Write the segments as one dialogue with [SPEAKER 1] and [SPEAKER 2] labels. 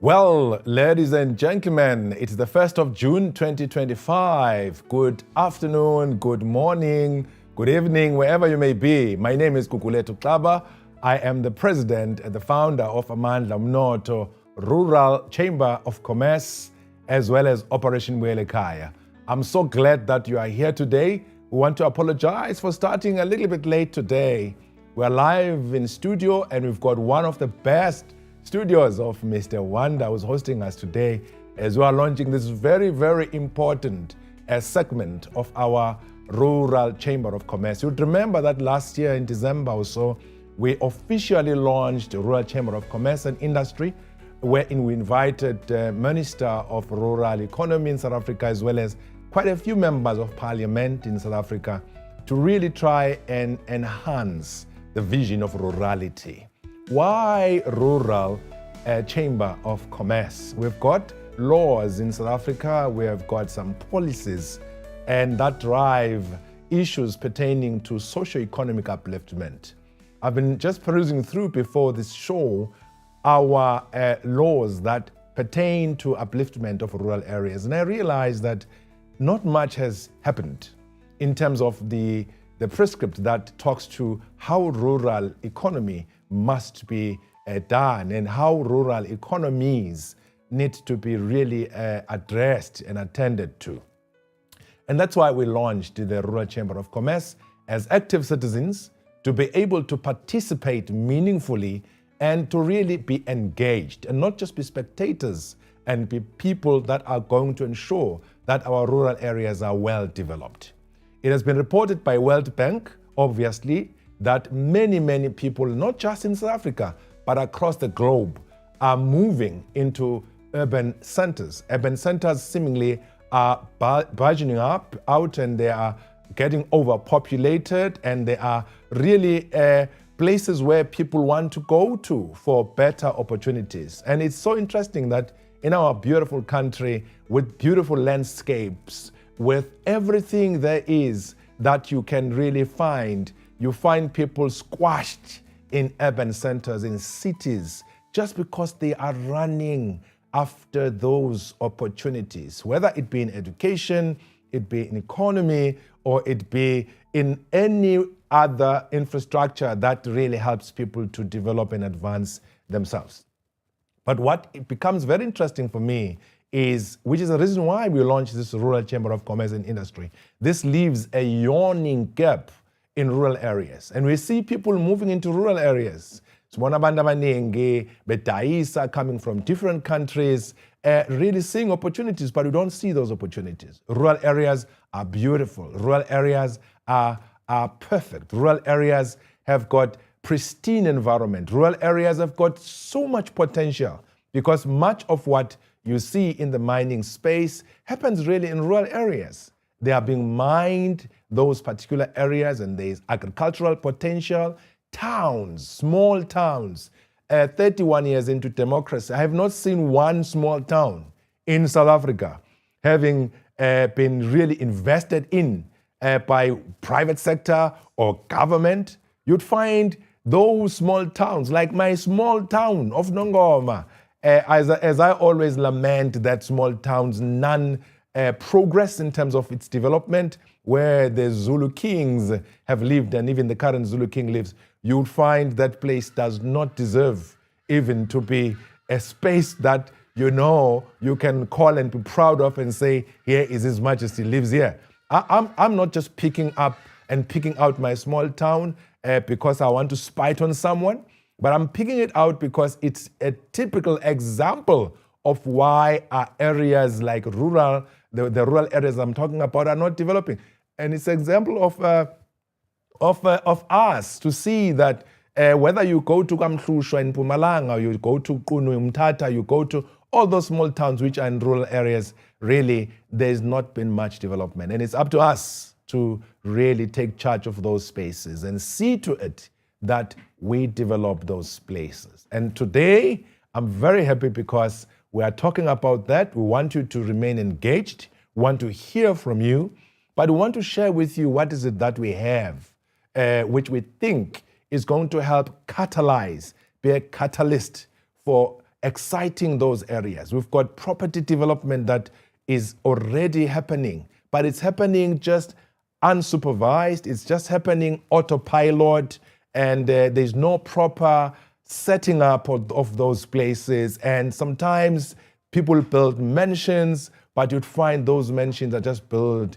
[SPEAKER 1] Well, ladies and gentlemen, it's the 1st of June 2025. Good afternoon, good morning, good evening, wherever you may be. My name is Kukuletu Klaba. I am the president and the founder of Amandla Omnotho Rural Chamber of Commerce, as well as Operation Mwelekaya. I'm so glad that you are here today. We want to apologize for starting a little bit late today. We're live in studio and we've got one of the best studios of Mr. Wanda, who's hosting us today as we are launching this very, very important segment of our Rural Chamber of Commerce. You'd remember that last year in December or so, we officially launched the Rural Chamber of Commerce and Industry, wherein we invited Minister of Rural Economy in South Africa, as well as quite a few members of Parliament in South Africa, to really try and enhance the vision of rurality. Why Rural Chamber of Commerce? We've got laws in South Africa, we have got some policies, and that drive issues pertaining to socio-economic upliftment. I've been just perusing through before this show our laws that pertain to upliftment of rural areas, and I realized that not much has happened in terms of the prescript that talks to how rural economy must be done and how rural economies need to be really addressed and attended to. And that's why we launched the Rural Chamber of Commerce as active citizens to be able to participate meaningfully and to really be engaged and not just be spectators and be people that are going to ensure that our rural areas are well developed. It has been reported by World Bank, obviously, that many people, not just in South Africa, but across the globe, are moving into urban centers. Urban centers seemingly are burgeoning out and they are getting overpopulated, and they are really places where people want to go to for better opportunities. And it's so interesting that in our beautiful country, with beautiful landscapes, with everything there is that you can really find, you find people squashed in urban centers, in cities, just because they are running after those opportunities, whether it be in education, it be in economy, or it be in any other infrastructure that really helps people to develop and advance themselves. But what it becomes very interesting for me is, which is the reason why we launched this Rural Chamber of Commerce and Industry, this leaves a yawning gap in rural areas. And we see people moving into rural areas. Sibona abantu abaningi bedayisa coming from different countries, really seeing opportunities, but we don't see those opportunities. Rural areas are beautiful. Rural areas are perfect. Rural areas have got pristine environment. Rural areas have got so much potential, because much of what you see in the mining space happens really in rural areas. They are being mined, those particular areas, and there's agricultural potential. Towns, small towns, 31 years into democracy, I have not seen one small town in South Africa having been really invested in by private sector or government. You'd find those small towns, like my small town of Nongoma, as I always lament that small towns, none progress in terms of its development, where the Zulu kings have lived and even the current Zulu king lives. You would find that place does not deserve even to be a space that you can call and be proud of and say, here is His Majesty lives here. I'm not just picking out my small town because I want to spite on someone, but I'm picking it out because it's a typical example of why our areas like the rural areas I'm talking about are not developing. And it's an example of us to see that whether you go to Kamhlushwa in Mpumalanga, you go to Qunu, Mthatha, you go to all those small towns which are in rural areas, really there's not been much development. And it's up to us to really take charge of those spaces and see to it that we develop those places. And today, I'm very happy because we are talking about that. We want you to remain engaged, we want to hear from you, but we want to share with you what is it that we have, which we think is going to help catalyze, be a catalyst for exciting those areas. We've got property development that is already happening, but it's happening just unsupervised. It's just happening autopilot, and there's no proper setting up of those places. And sometimes people build mansions, but you'd find those mansions are just built,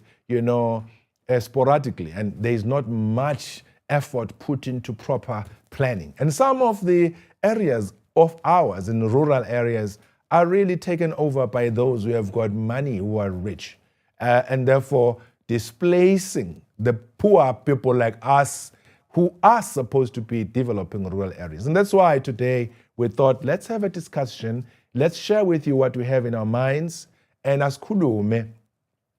[SPEAKER 1] sporadically, and there's not much effort put into proper planning. And some of the areas of ours in rural areas are really taken over by those who have got money, who are rich, and therefore displacing the poor people like us who are supposed to be developing rural areas. And that's why today we thought, let's have a discussion, let's share with you what we have in our minds, and asikhulume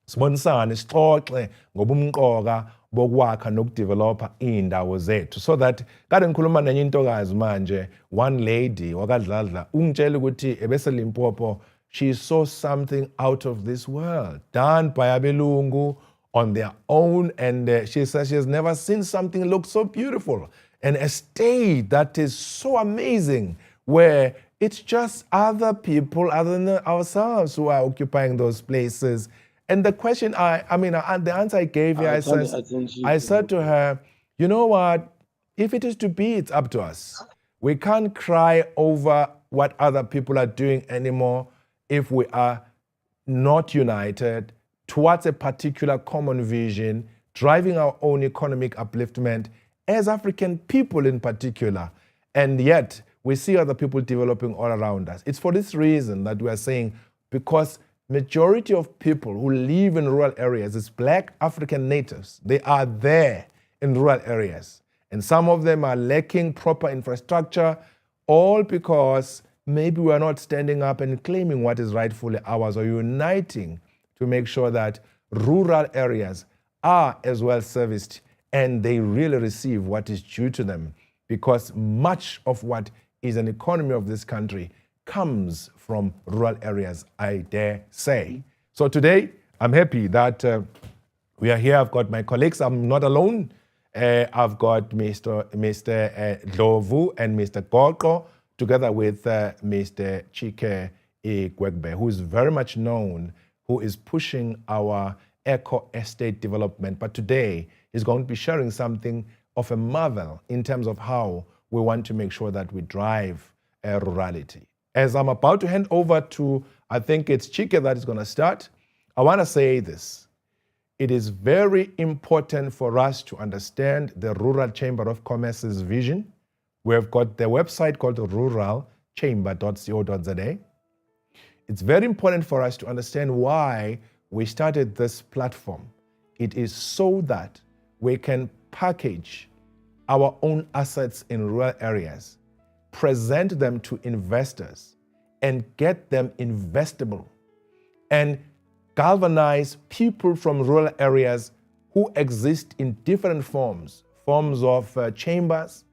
[SPEAKER 1] sibonisane sixoxe ngobumqoka bokwakha nokudevelopa iy'ndawo zethu, so that kade ngikhuluma nenye intokazi manje, one lady wakadladla, ungitshela ukuthi ebeseLimpopo, she saw something out of this world done by abelungu on their own, and she says she has never seen something look so beautiful, an estate that is so amazing, where it's just other people other than ourselves who are occupying those places. And the question, the answer I gave her, I said to her, you know what, if it is to be, it's up to us. We can't cry over what other people are doing anymore if we are not united towards a particular common vision, driving our own economic upliftment as African people in particular. And yet, we see other people developing all around us. It's for this reason that we are saying, because majority of people who live in rural areas is Black African natives. They are there in rural areas. And some of them are lacking proper infrastructure, all because maybe we are not standing up and claiming what is rightfully ours, or uniting to make sure that rural areas are as well serviced and they really receive what is due to them, because much of what is an economy of this country comes from rural areas, I dare say. So today, I'm happy that we are here. I've got my colleagues. I'm not alone. I've got Mr. Dlovu and Mr. Goqo, together with Mr. Chike Igwegbe, who is very much known, who is pushing our eco-estate development. But today, he's going to be sharing something of a marvel in terms of how we want to make sure that we drive rurality. As I'm about to hand over to, I think it's Chike that is going to start, I want to say this. It is very important for us to understand the Rural Chamber of Commerce's vision. We've got the website called ruralchamber.co.za. It's very important for us to understand why we started this platform. It is so that we can package our own assets in rural areas, present them to investors, and get them investable, and galvanize people from rural areas who exist in different forms of chambers,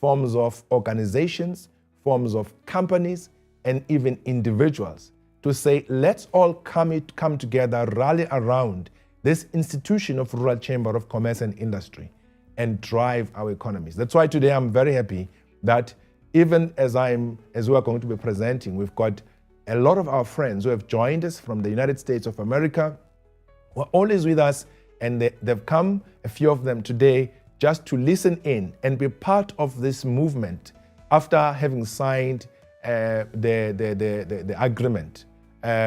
[SPEAKER 1] forms of organizations, forms of companies, and even individuals, to say, let's all come together, rally around this institution of Rural Chamber of Commerce and Industry and drive our economies. That's why today I'm very happy that even as we are going to be presenting, we've got a lot of our friends who have joined us from the United States of America, who are always with us, and they've come, a few of them today, just to listen in and be part of this movement after having signed the agreement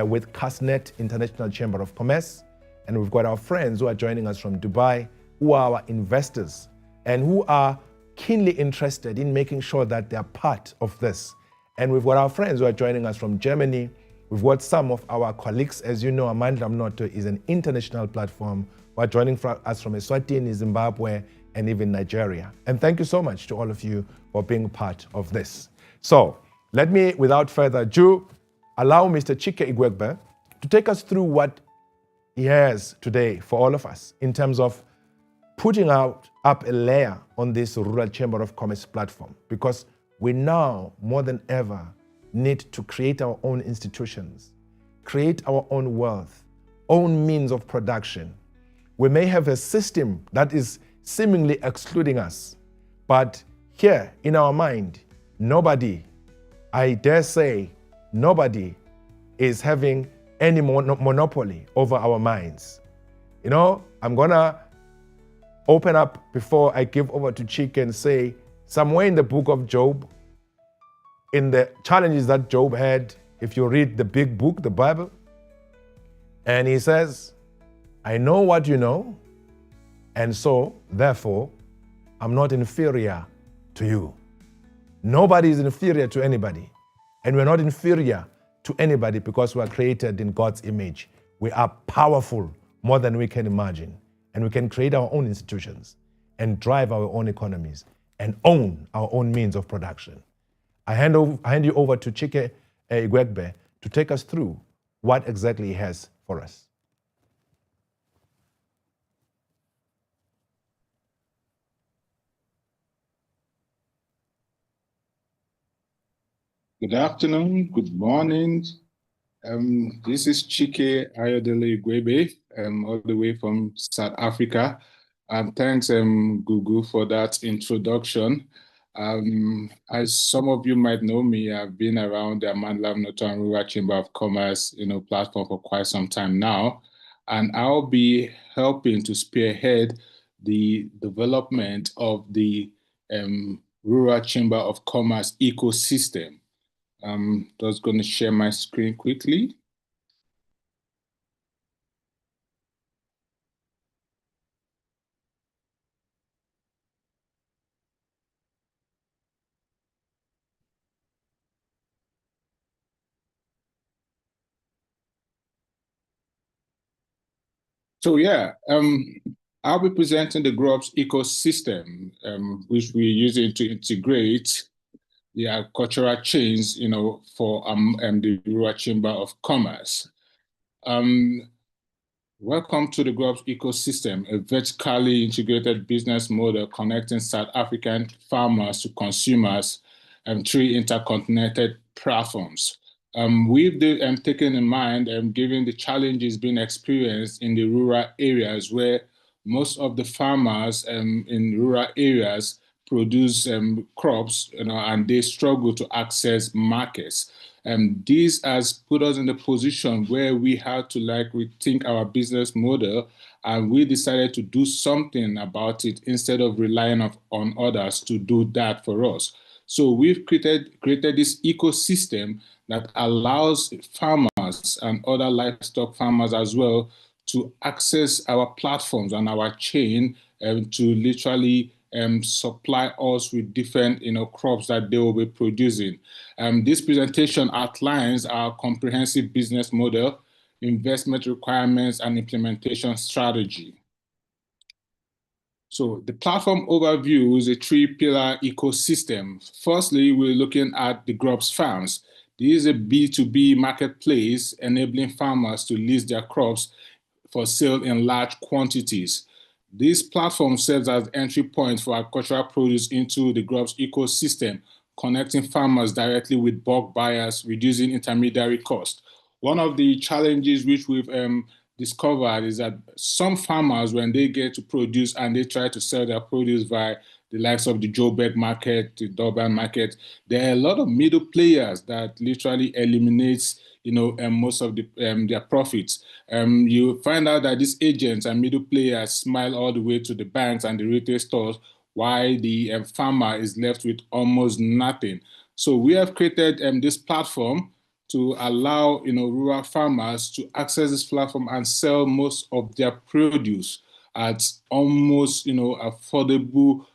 [SPEAKER 1] with CASNET International Chamber of Commerce. And we've got our friends who are joining us from Dubai, who are our investors and who are keenly interested in making sure that they're part of this. And we've got our friends who are joining us from Germany. We've got some of our colleagues. As you know, Amandla Omnotho is an international platform who are joining us from Eswatini, Zimbabwe, and even Nigeria. And thank you so much to all of you for being part of this. So let me, without further ado, allow Mr. Chike Igwegbe to take us through what he has today for all of us in terms of putting up a layer on this Rural Chamber of Commerce platform, because we now, more than ever, need to create our own institutions, create our own wealth, own means of production. We may have a system that is seemingly excluding us, but here in our mind, nobody, I dare say, Nobody is having any monopoly over our minds. You know, I'm gonna open up before I give over to Chike and say, somewhere in the book of Job, in the challenges that Job had, if you read the big book, the Bible, and he says, I know what you know, and so, therefore, I'm not inferior to you. Nobody is inferior to anybody. And we're not inferior to anybody because we are created in God's image. We are powerful more than we can imagine. And we can create our own institutions and drive our own economies and own our own means of production. I hand you over to Chike Igwegbe to take us through what exactly he has for us.
[SPEAKER 2] Good afternoon, good morning. This is Chike Ayodele Igwebe, all the way from South Africa. Thanks, Google, for that introduction. As some of you might know me, I've been around the Amandla, Omnotho and Rural Chamber of Commerce, platform for quite some time now, and I'll be helping to spearhead the development of the Rural Chamber of Commerce ecosystem. I'm just going to share my screen quickly. So yeah, I'll be presenting the Grubz ecosystem, which we're using to integrate the agricultural chains, for the Rural Chamber of Commerce. Welcome to the Grubz ecosystem, a vertically integrated business model connecting South African farmers to consumers through interconnected platforms. We've taken in mind, given the challenges being experienced in the rural areas where most of the farmers in rural areas produce crops, and they struggle to access markets. And this has put us in the position where we had to rethink our business model, and we decided to do something about it instead of relying on others to do that for us. So we've created this ecosystem that allows farmers and other livestock farmers as well to access our platforms and our chain to literally supply us with different crops that they will be producing. This presentation outlines our comprehensive business model, investment requirements, and implementation strategy. So the platform overview is a three-pillar ecosystem. Firstly, we're looking at the Grubz farms. This is a B2B marketplace enabling farmers to list their crops for sale in large quantities. This platform serves as entry point for agricultural produce into the Grubz ecosystem, connecting farmers directly with bulk buyers, reducing intermediary cost. One of the challenges which we've discovered is that some farmers, when they get to produce and they try to sell their produce via the likes of the Joburg market, the Durban market, there are a lot of middle players that literally eliminates most of their profits. You find out that these agents and middle players smile all the way to the banks and the retail stores, while the farmer is left with almost nothing. So we have created this platform to allow rural farmers to access this platform and sell most of their produce at almost affordable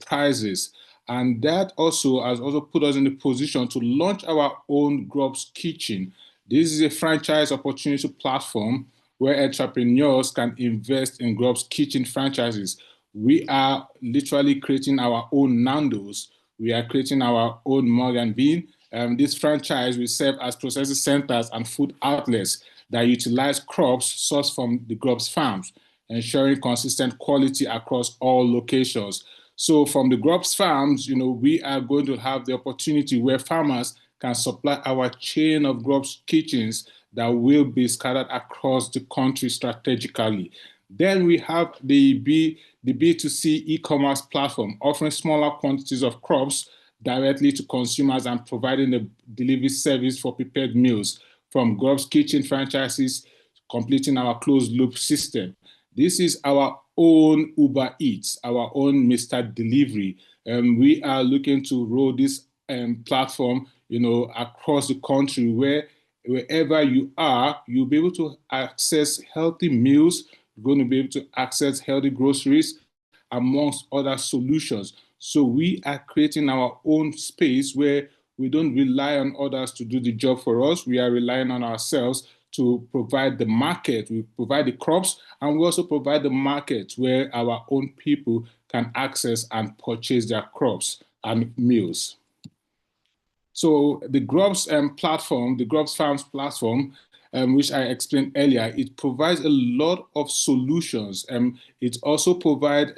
[SPEAKER 2] prices. And that also has put us in the position to launch our own Grubz Kitchen. This is a franchise opportunity platform where entrepreneurs can invest in Grubz Kitchen franchises. We are literally creating our own Nando's. We are creating our own Mug and Bean. This franchise will serve as processing centers and food outlets that utilize crops sourced from the Grubz farms, ensuring consistent quality across all locations. So from the Grubz farms, we are going to have the opportunity where farmers can supply our chain of Grubz kitchens that will be scattered across the country strategically. Then we have the B2C e-commerce platform offering smaller quantities of crops directly to consumers and providing a delivery service for prepared meals from Grubz Kitchen franchises, completing our closed loop system. This is our own Uber Eats, our own Mr. Delivery. We are looking to roll this platform, across the country wherever you are, you'll be able to access healthy meals, you're going to be able to access healthy groceries, amongst other solutions. So we are creating our own space where we don't rely on others to do the job for us. We are relying on ourselves to provide the market. We provide the crops, and we also provide the market where our own people can access and purchase their crops and meals. So the Grubz platform, the Grubz Farms platform, which I explained earlier, it provides a lot of solutions. It also provides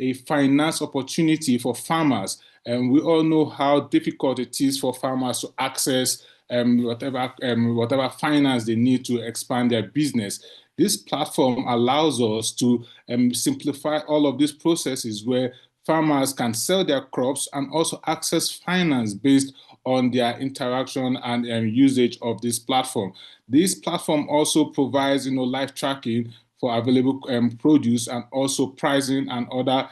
[SPEAKER 2] a finance opportunity for farmers. We all know how difficult it is for farmers to access whatever finance they need to expand their business. This platform allows us to simplify all of these processes where farmers can sell their crops and also access finance based on their interaction and usage of this platform. This platform also provides, live tracking for available produce and also pricing and other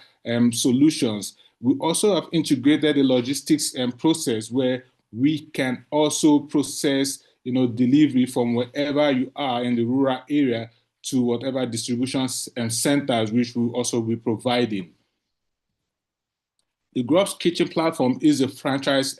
[SPEAKER 2] solutions. We also have integrated a logistics process where we can also process, delivery from wherever you are in the rural area to whatever distribution centers, which we will also be providing. The Grubz Kitchen platform is a franchise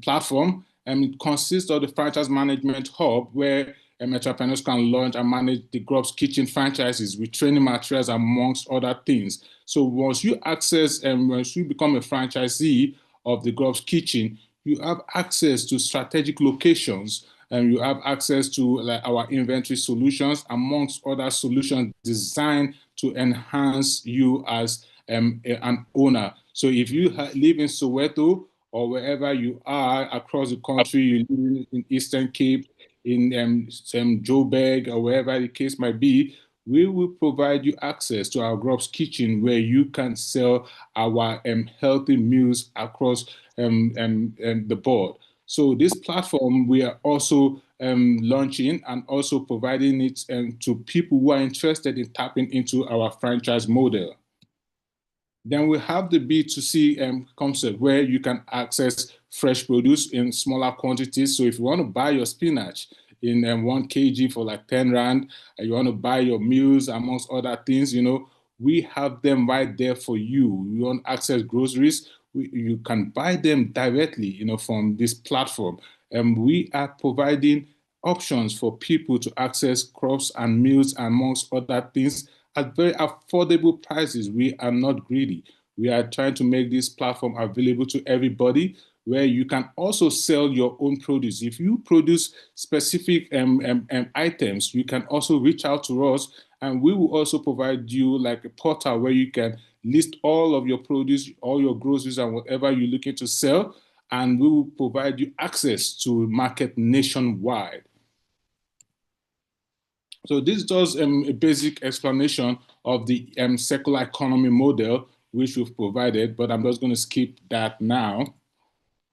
[SPEAKER 2] platform, and it consists of the franchise management hub where entrepreneurs can launch and manage the Grubz Kitchen franchises with training materials amongst other things. So once you access and once you become a franchisee of the Grubz Kitchen, you have access to strategic locations, and you have access to our inventory solutions amongst other solutions designed to enhance you as an owner. So if you live in Soweto or wherever you are across the country, you live in Eastern Cape, in Joburg, or wherever the case might be, we will provide you access to our Grubz Kitchen where you can sell our healthy meals across the board. So this platform, we are also launching and also providing it to people who are interested in tapping into our franchise model. Then we have the B2C concept where you can access fresh produce in smaller quantities. So if you want to buy your spinach in 1 kg for like 10 Rand, and you want to buy your meals amongst other things, we have them right there for you. You want to access groceries, you can buy them directly, from this platform. And we are providing options for people to access crops and meals amongst other things at very affordable prices. We are not greedy. We are trying to make this platform available to everybody where you can also sell your own produce. If you produce specific items, you can also reach out to us, and we will also provide you like a portal where you can list all of your produce, all your groceries and whatever you're looking to sell, and we will provide you access to market nationwide. So this does a basic explanation of the circular economy model, which we've provided, but I'm just going to skip that now.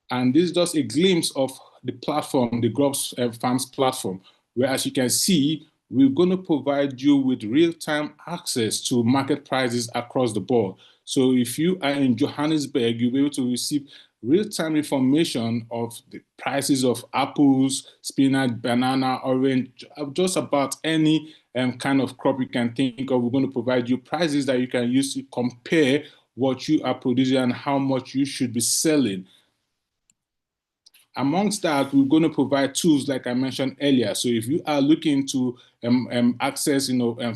[SPEAKER 2] And this is just a glimpse of the platform, the Grubz Farms platform, where, as you can see, we're going to provide you with real-time access to market prices across the board. So if you are in Johannesburg, you'll be able to receive real-time information of the prices of apples, spinach, banana, orange, just about any kind of crop you can think of. We're going to provide you prices that you can use to compare what you are producing and how much you should be selling. Amongst that, we're going to provide tools like I mentioned earlier. So if you are looking to access,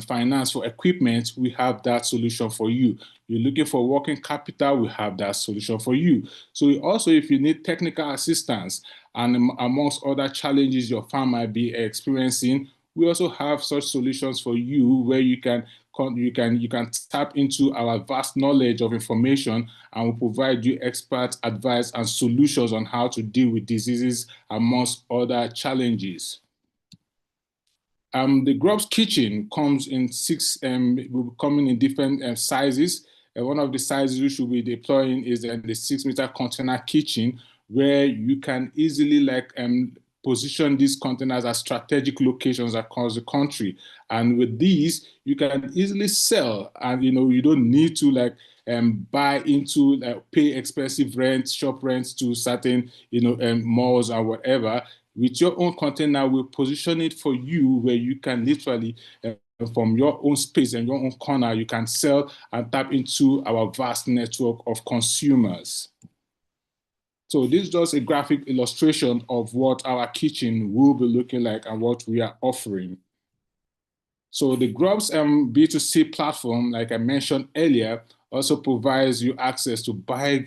[SPEAKER 2] finance for equipment, we have that solution for you. You're looking for working capital, we have that solution for you. So also, if you need technical assistance and amongst other challenges your farm might be experiencing, we also have such solutions for you where you can tap into our vast knowledge of information, and we'll provide you expert advice and solutions on how to deal with diseases amongst other challenges. The Grubz Kitchen comes in 6, will be coming in different sizes. one of the sizes we should be deploying is the 6-meter container kitchen, where you can easily position these containers at strategic locations across the country. And with these, you can easily sell, and you don't need to buy into pay expensive rent, shop rents to certain malls or whatever. With your own container, we'll position it for you where you can literally from your own space and your own corner, you can sell and tap into our vast network of consumers. So this is just a graphic illustration of what our kitchen will be looking like and what we are offering. So the Grubz B2C platform, like I mentioned earlier, also provides you access to buy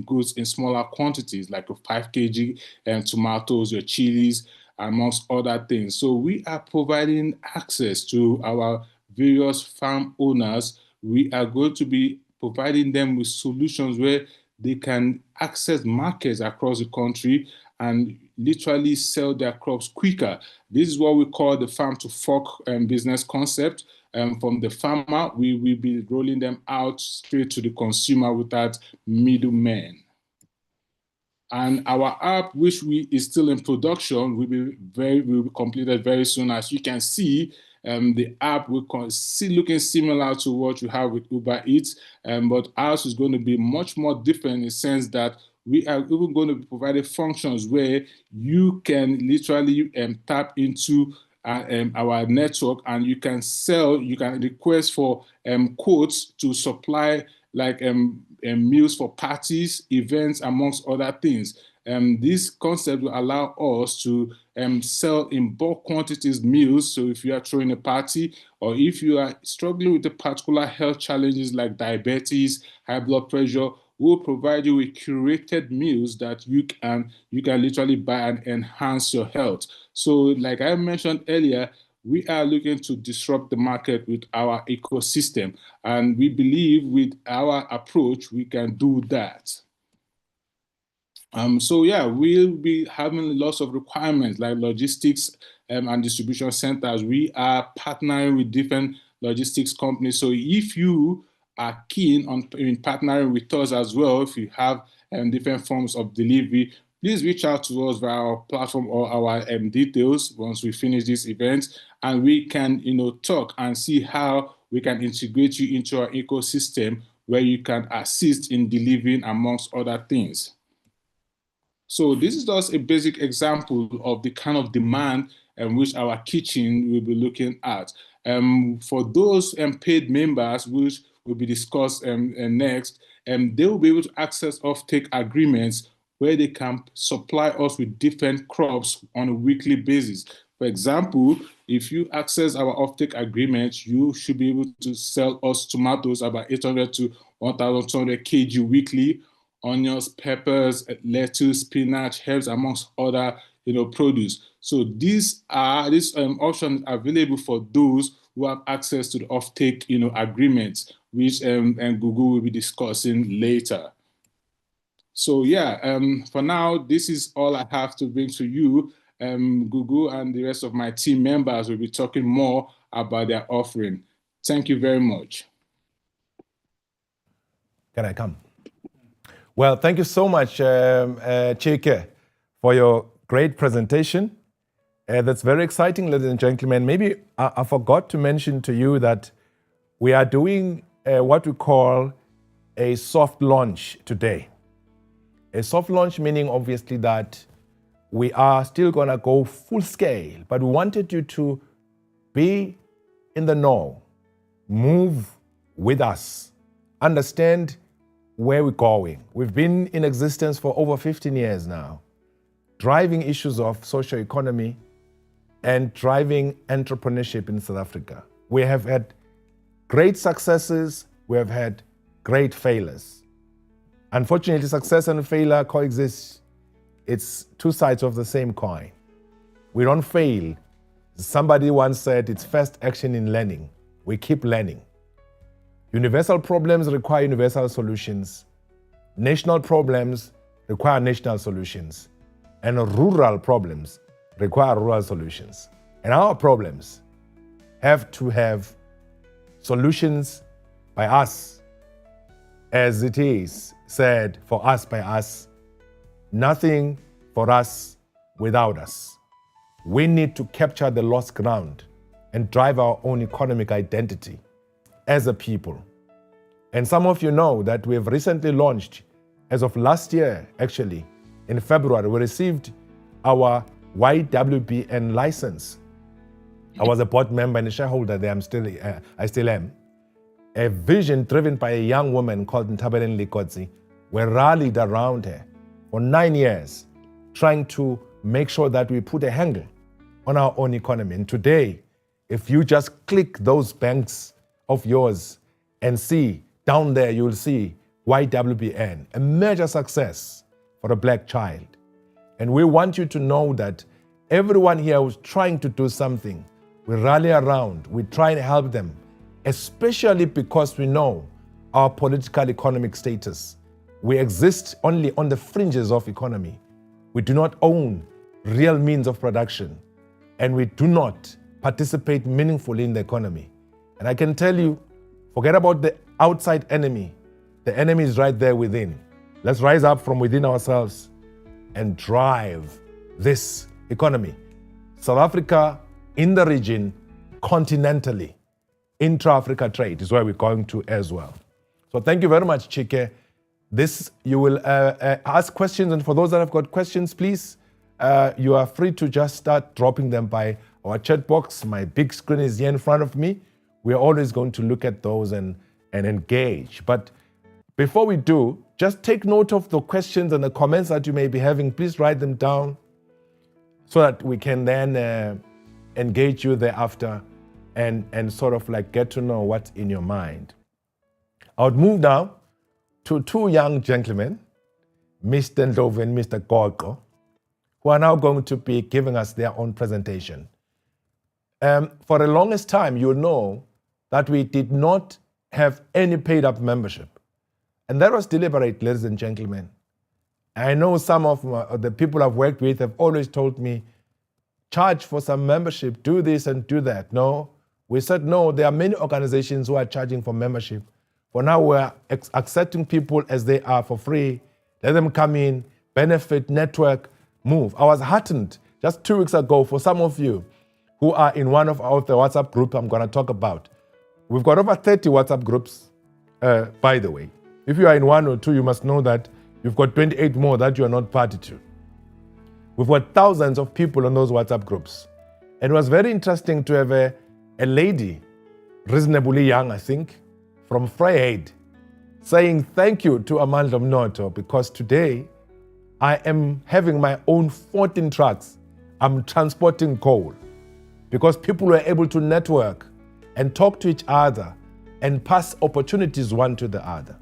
[SPEAKER 2] goods in smaller quantities, like 5 kg tomatoes, your chilies, amongst other things. So we are providing access to our various farm owners. We are going to be providing them with solutions where they can access markets across the country and literally sell their crops quicker. This is what we call the farm to fork business concept. From the farmer, we will be rolling them out straight to the consumer without middlemen. And our app, which is still in production, will be completed very soon. As you can see, the app will looking similar to what you have with Uber Eats, but ours is going to be much more different in the sense that we are even going to be providing functions where you can literally tap into our network, and you can request for quotes to supply meals for parties, events, amongst other things. This concept will allow us to sell in bulk quantities meals. So if you are throwing a party, or if you are struggling with the particular health challenges like diabetes, high blood pressure, we'll provide you with curated meals that you can literally buy and enhance your health. So like I mentioned earlier, we are looking to disrupt the market with our ecosystem, and we believe with our approach, we can do that. So yeah, we'll be having lots of requirements like logistics and distribution centers. We are partnering with different logistics companies. So if you are keen on partnering with us as well, if you have different forms of delivery, please reach out to us via our platform or our details once we finish this event, and we can talk and see how we can integrate you into our ecosystem where you can assist in delivering amongst other things. So this is just a basic example of the kind of demand which our kitchen will be looking at. For those paid members, which will be discussed next, they will be able to access offtake agreements where they can supply us with different crops on a weekly basis. For example, if you access our offtake agreements, you should be able to sell us tomatoes about 800 to 1,200 kg weekly, onions, peppers, lettuce, spinach, herbs, amongst other produce. So these options are available for those who have access to the offtake agreements, which Google will be discussing later. So yeah, for now, this is all I have to bring to you. Google and the rest of my team members will be talking more about their offering. Thank you very much.
[SPEAKER 1] Can I come? Well, thank you so much, Chike, for your great presentation. That's very exciting, ladies and gentlemen. Maybe I forgot to mention to you that we are doing what we call a soft launch today. A soft launch meaning obviously that we are still gonna go full scale, but we wanted you to be in the know, move with us, understand where we're going. We've been in existence for over 15 years now, driving issues of social economy and driving entrepreneurship in South Africa. We have had great successes, we have had great failures. Unfortunately, success and failure coexist. It's two sides of the same coin. We don't fail. Somebody once said it's first action in learning. We keep learning. Universal problems require universal solutions. National problems require national solutions. And rural problems require rural solutions. And our problems have to have solutions by us as it is said, for us by us, nothing for us without us. We need to capture the lost ground and drive our own economic identity as a people. And some of you know that we have recently launched, as of last year, actually, in February, we received our YWBN license. I was a board member and a shareholder there. I still am. A vision driven by a young woman called Ntabeleni Likotsi. We rallied around her for 9 years, trying to make sure that we put a handle on our own economy. And today, if you just click those banks of yours and see down there, you'll see YWBN, a major success for a black child. And we want you to know that everyone here who's trying to do something, we rally around, we try and help them, especially because we know our political economic status. We exist only on the fringes of economy. We do not own real means of production, and we do not participate meaningfully in the economy. And I can tell you, forget about the outside enemy. The enemy is right there within. Let's rise up from within ourselves and drive this economy. South Africa, in the region, continentally, intra-Africa trade is where we're going to as well. So thank you very much, Chike. This, you will ask questions, and for those that have got questions, please, you are free to just start dropping them by our chat box. My big screen is here in front of me. We are always going to look at those and engage. But before we do, just take note of the questions and the comments that you may be having. Please write them down so that we can then engage you thereafter and sort of like get to know what's in your mind. I would move now to two young gentlemen, Mr. Ndlovu and Mr. Gogo, who are now going to be giving us their own presentation. For the longest time, you know that we did not have any paid up membership. And that was deliberate, ladies and gentlemen. I know some of the people I've worked with have always told me, charge for some membership, do this and do that. No, we said no, there are many organizations who are charging for membership. For now, we're accepting people as they are for free. Let them come in, benefit, network, move. I was heartened just 2 weeks ago for some of you who are in one of the WhatsApp group I'm going to talk about. We've got over 30 WhatsApp groups, by the way. If you are in one or two, you must know that you've got 28 more that you are not party to. We've got thousands of people on those WhatsApp groups. And it was very interesting to have a lady, reasonably young, I think, from Vryheid, saying thank you to Amandla Omnotho, because today I am having my own 14 trucks. I'm transporting coal because people were able to network and talk to each other and pass opportunities one to the other.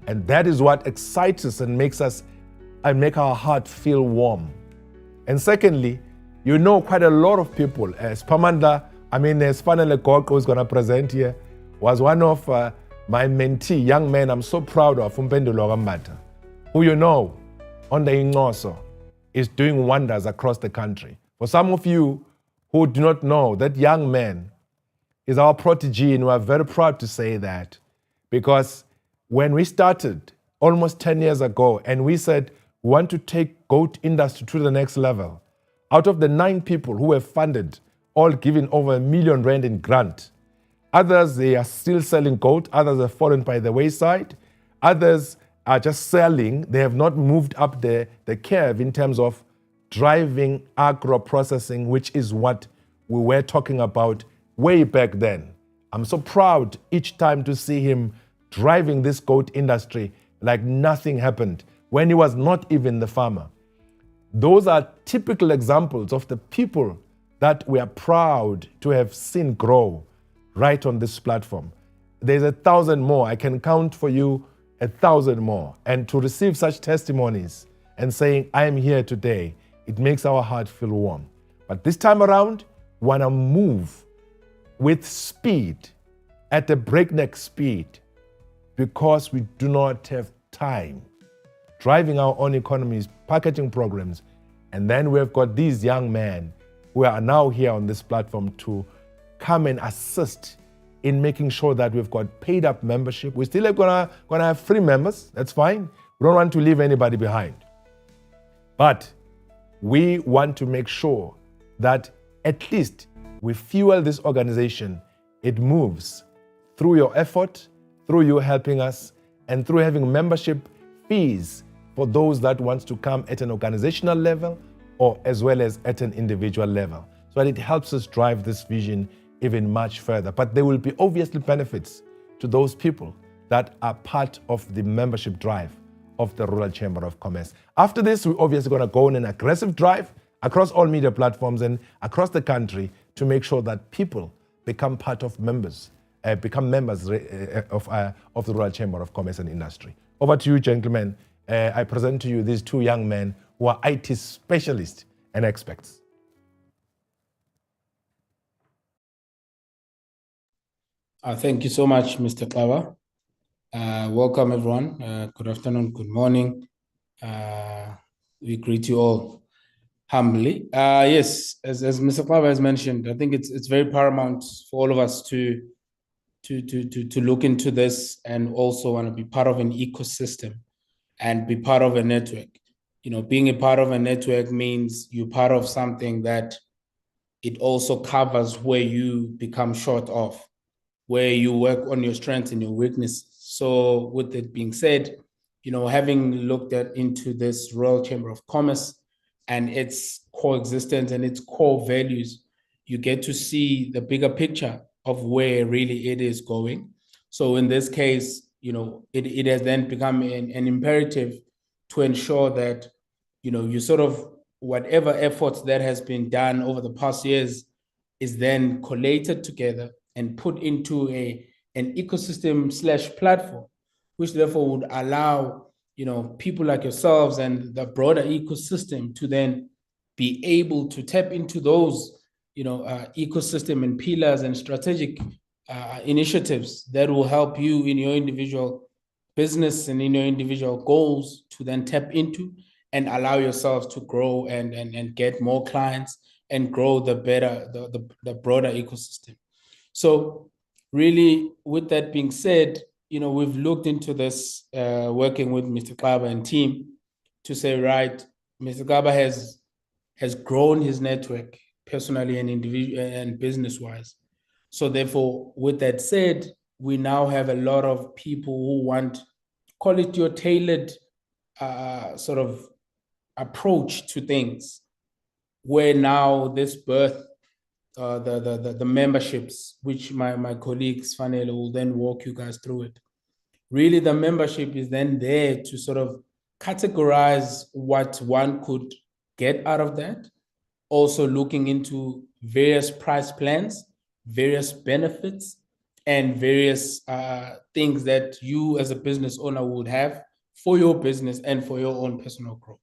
[SPEAKER 1] And that is what excites us and make our heart feel warm. And secondly, you know quite a lot of people, as Amandla, as Fanele Gogo, who's going to present here, was one of my mentee, young men I'm so proud of, Umpendulo Gambata, who you know, on the Ingoso, is doing wonders across the country. For some of you who do not know, that young man is our protege, and we are very proud to say that, because when we started almost 10 years ago and we said we want to take goat industry to the next level, out of the 9 people who were funded, all given over R1 million in grant, others, they are still selling goat, others have fallen by the wayside, others are just selling, they have not moved up the curve in terms of driving agro-processing, which is what we were talking about way back then. I'm so proud each time to see him driving this goat industry like nothing happened when he was not even the farmer. Those are typical examples of the people that we are proud to have seen grow right on this platform. There's 1,000 more. I can count for you 1,000 more. And to receive such testimonies and saying, I am here today, it makes our heart feel warm. But this time around, we want to move with speed, at a breakneck speed, because we do not have time. Driving our own economies, packaging programs, and then we've got these young men who are now here on this platform to come and assist in making sure that we've got paid up membership. We're still gonna have free members, that's fine. We don't want to leave anybody behind. But we want to make sure that at least we fuel this organization. It moves through your effort, through you helping us, and through having membership fees for those that wants to come at an organizational level or as well as at an individual level. So that it helps us drive this vision even much further. But there will be obviously benefits to those people that are part of the membership drive of the Rural Chamber of Commerce. After this, we're obviously going to go on an aggressive drive across all media platforms and across the country to make sure that people become part of members, of the Rural Chamber of Commerce and Industry. Over to you, gentlemen. I present to you these two young men who are IT specialists and experts.
[SPEAKER 3] Thank you so much, Mr. Klava. Welcome, everyone. Good afternoon, good morning. We greet you all humbly. Yes, as Mr. Klava has mentioned, I think it's very paramount for all of us to look into this and also want to be part of an ecosystem and be part of a network. You know, being a part of a network means you're part of something that it also covers where you become short of, where you work on your strengths and your weaknesses. So with that being said, you know, having looked into this Royal Chamber of Commerce and its coexistence and its core values, you get to see the bigger picture of where really it is going. So in this case, you know, it has then become an imperative to ensure that, you know, you sort of, whatever efforts that has been done over the past years is then collated together and put into an ecosystem / platform, which therefore would allow, you know, people like yourselves and the broader ecosystem to then be able to tap into those, you know, ecosystem and pillars and strategic initiatives that will help you in your individual business and in your individual goals to then tap into and allow yourselves to grow and get more clients and grow the broader ecosystem. So really, with that being said, you know, we've looked into this, working with Mr. Klaba and team to say, right, Mr. Klaba has grown his network personally and individual and business-wise. So therefore, with that said, we now have a lot of people who want, call it your tailored sort of approach to things, where now this birth, the memberships, which my colleagues Fanele will then walk you guys through it. Really, the membership is then there to sort of categorize what one could get out of that. Also looking into various price plans, various benefits, and various things that you as a business owner would have for your business and for your own personal growth.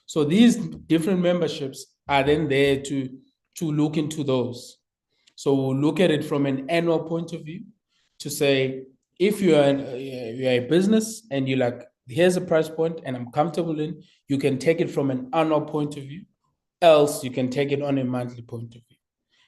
[SPEAKER 3] So these different memberships are then there to look into those. So we'll look at it from an annual point of view to say, if you're a business and you're like, here's a price point and I'm comfortable in, you can take it from an annual point of view, else you can take it on a monthly point of view.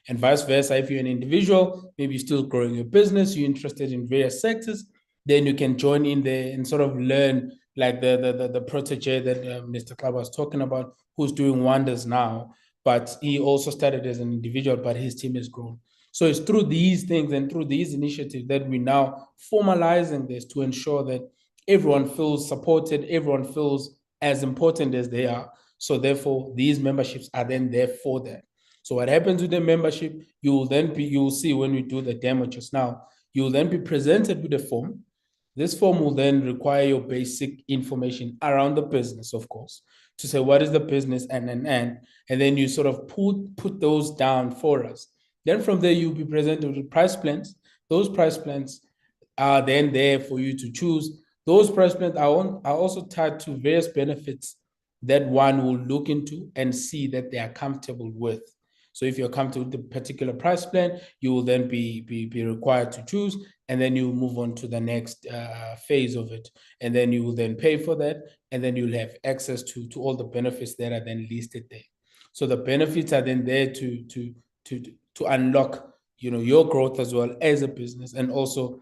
[SPEAKER 3] And vice versa, if you're an individual, maybe you're still growing your business, you're interested in various sectors, then you can join in there and sort of learn, like the protege that Mr. Klaba was talking about, who's doing wonders now, but he also started as an individual, but his team has grown. So it's through these things and through these initiatives that we're now formalizing this to ensure that everyone feels supported, everyone feels as important as they are. So therefore, these memberships are then there for that. So what happens with the membership, you'll see when we do the demo just now, you'll then be presented with a form. This form will then require your basic information around the business, of course, to say what is the business and then you sort of put those down for us. Then from there, you'll be presented with price plans. Those price plans are then there for you to choose. Those price plans are also tied to various benefits that one will look into and see that they are comfortable with. So if you're comfortable with the particular price plan, you will then be required to choose, and then you move on to the next phase of it. And then you will then pay for that, and then you'll have access to all the benefits that are then listed there. So the benefits are then there to unlock, your growth as well as a business, and also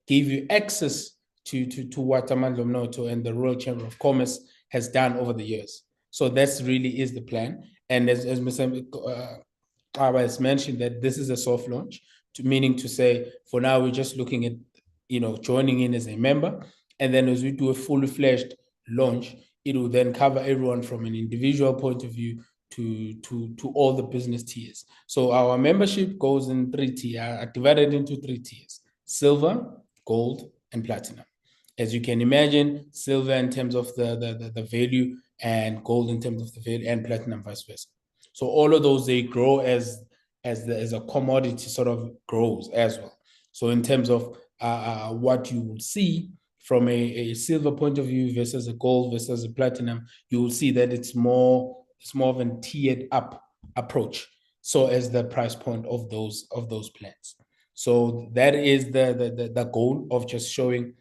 [SPEAKER 3] give you access to what Amandla Omnotho and the Rural Chamber of Commerce has done over the years. So that's really is the plan. And as Mr. Kaba has mentioned, that this is a soft launch, meaning to say, for now, we're just looking at, joining in as a member. And then as we do a fully fledged launch, it will then cover everyone from an individual point of view to all the business tiers. So our membership goes in 3 tiers, divided into 3 tiers: silver, gold, and platinum. As you can imagine, silver in terms of the value, and gold in terms of the value, and platinum vice versa. So all of those, they grow as a commodity sort of grows as well. So in terms of what you will see from a silver point of view versus a gold versus a platinum, you will see that it's more of a tiered up approach. So as the price point of those plans. So that is the goal of just showing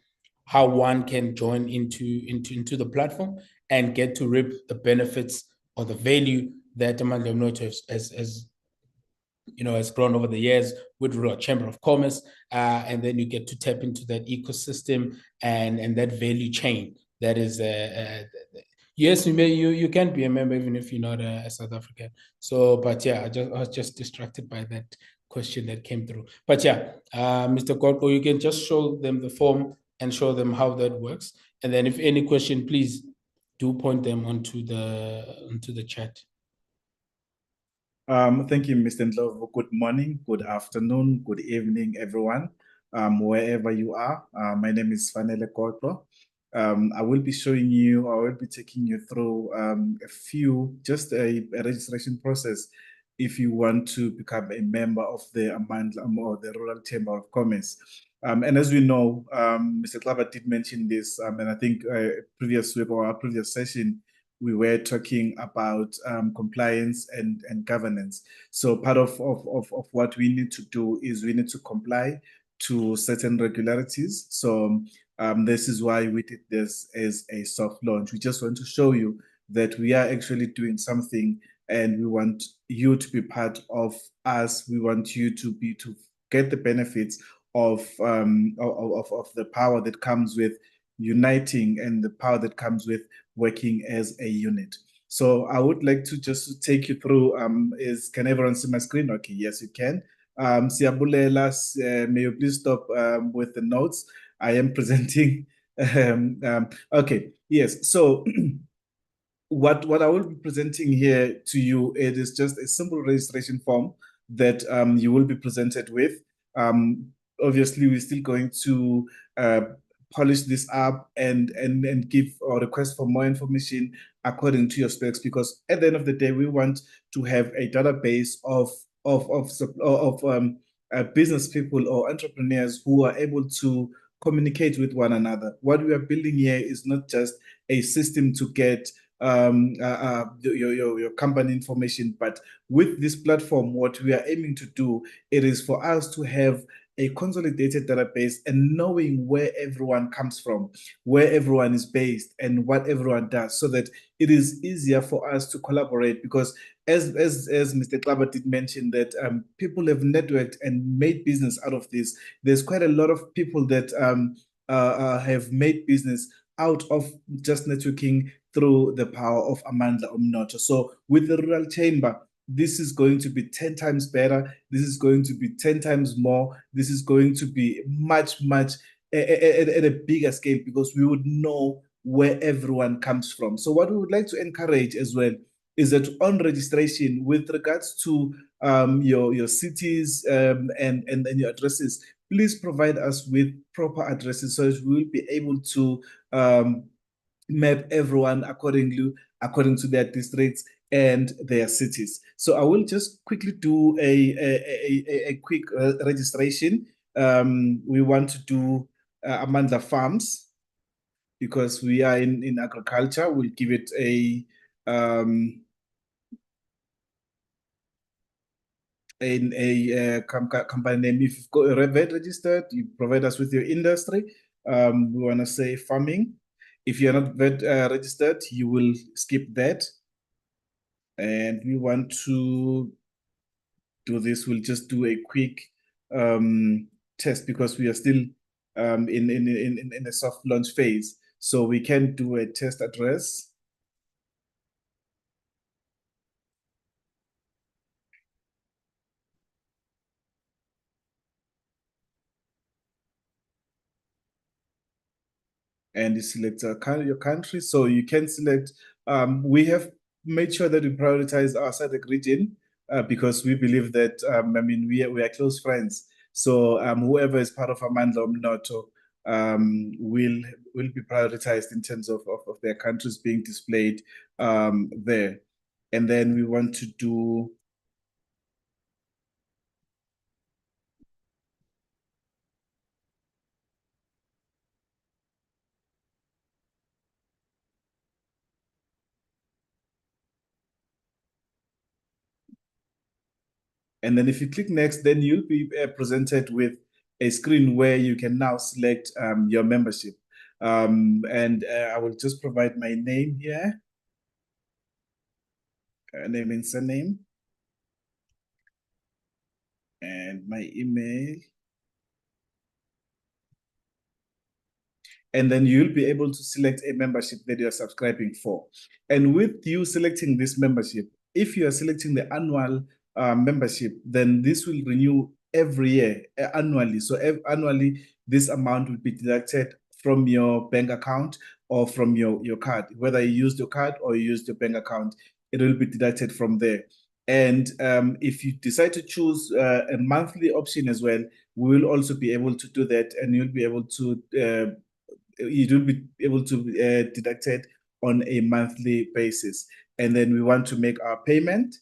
[SPEAKER 3] how one can join into the platform and get to reap the benefits or the value that Amandla Omnotho has grown over the years with Rural Chamber of Commerce, and then you get to tap into that ecosystem and that value chain. That is, yes, you can be a member even if you're not a South African. So, but yeah, I was just distracted by that question that came through. But yeah, Mr. Gorko, you can just show them the form and show them how that works. And then if any question, please do point them onto the chat.
[SPEAKER 4] Thank you, Mr. Ndlovu. Good morning, good afternoon, good evening, everyone, wherever you are. My name is Fanele Kotlo. I will be taking you through just a registration process if you want to become a member of the Amandla or the Rural Chamber of Commerce. And as we know, Mr. Klaba did mention this, and I think our previous session, we were talking about compliance and governance. So part of what we need to do is we need to comply to certain regularities. So this is why we did this as a soft launch. We just want to show you that we are actually doing something, and we want you to be part of us. We want you to get the benefits of the power that comes with uniting and the power that comes with working as a unit. So I would like to just take you through, can everyone see my screen? Okay, yes, you can. Siabulela, may you please stop with the notes. I am presenting. Okay, yes, so what I will be presenting here to you, it is just a simple registration form that you will be presented with. Obviously, we're still going to polish this up and give or request for more information according to your specs, because at the end of the day, we want to have a database of business people or entrepreneurs who are able to communicate with one another. What we are building here is not just a system to get your company information, but with this platform, what we are aiming to do, it is for us to have a consolidated database and knowing where everyone comes from, where everyone is based, and what everyone does, so that it is easier for us to collaborate. Because as Mr. Klaba did mention, that people have networked and made business out of this. There's quite a lot of people that have made business out of just networking through the power of Amandla Omnotho. So with the Rural Chamber, this is going to be 10 times better. This is going to be 10 times more. This is going to be much at a bigger scale, because we would know where everyone comes from. So what we would like to encourage as well is that on registration, with regards to your cities and your addresses, please provide us with proper addresses, so that we will be able to map everyone according to their districts and their cities. So I will just quickly do a quick registration. We want to do Amandla Farms, because we are in agriculture. We'll give it a company name. If you've got a VAT registered, you provide us with your industry. We want to say farming. If you're not VAT registered, you will skip that. And we want to do this. We'll just do a quick test because we are still in a soft launch phase. So we can do a test address. And you select your country. So you can select, we have made sure that we prioritize our SADC region because we believe that, I mean, we are close friends. So whoever is part of Amandla Omnotho will be prioritized in terms of their countries being displayed there. And then we want to do and then if you click next, then you'll be presented with a screen where you can now select your membership. And I will just provide my name here, name and surname, and my email. And then you'll be able to select a membership that you're subscribing for. And with you selecting this membership, if you are selecting the annual membership, then this will renew every year, annually. So annually, this amount will be deducted from your bank account or from your card. Whether you used your card or you used your bank account, it will be deducted from there. And if you decide to choose a monthly option as well, we will also be able to do that, and you'll be able to you will be able to deduct it on a monthly basis. And then we want to make our payment.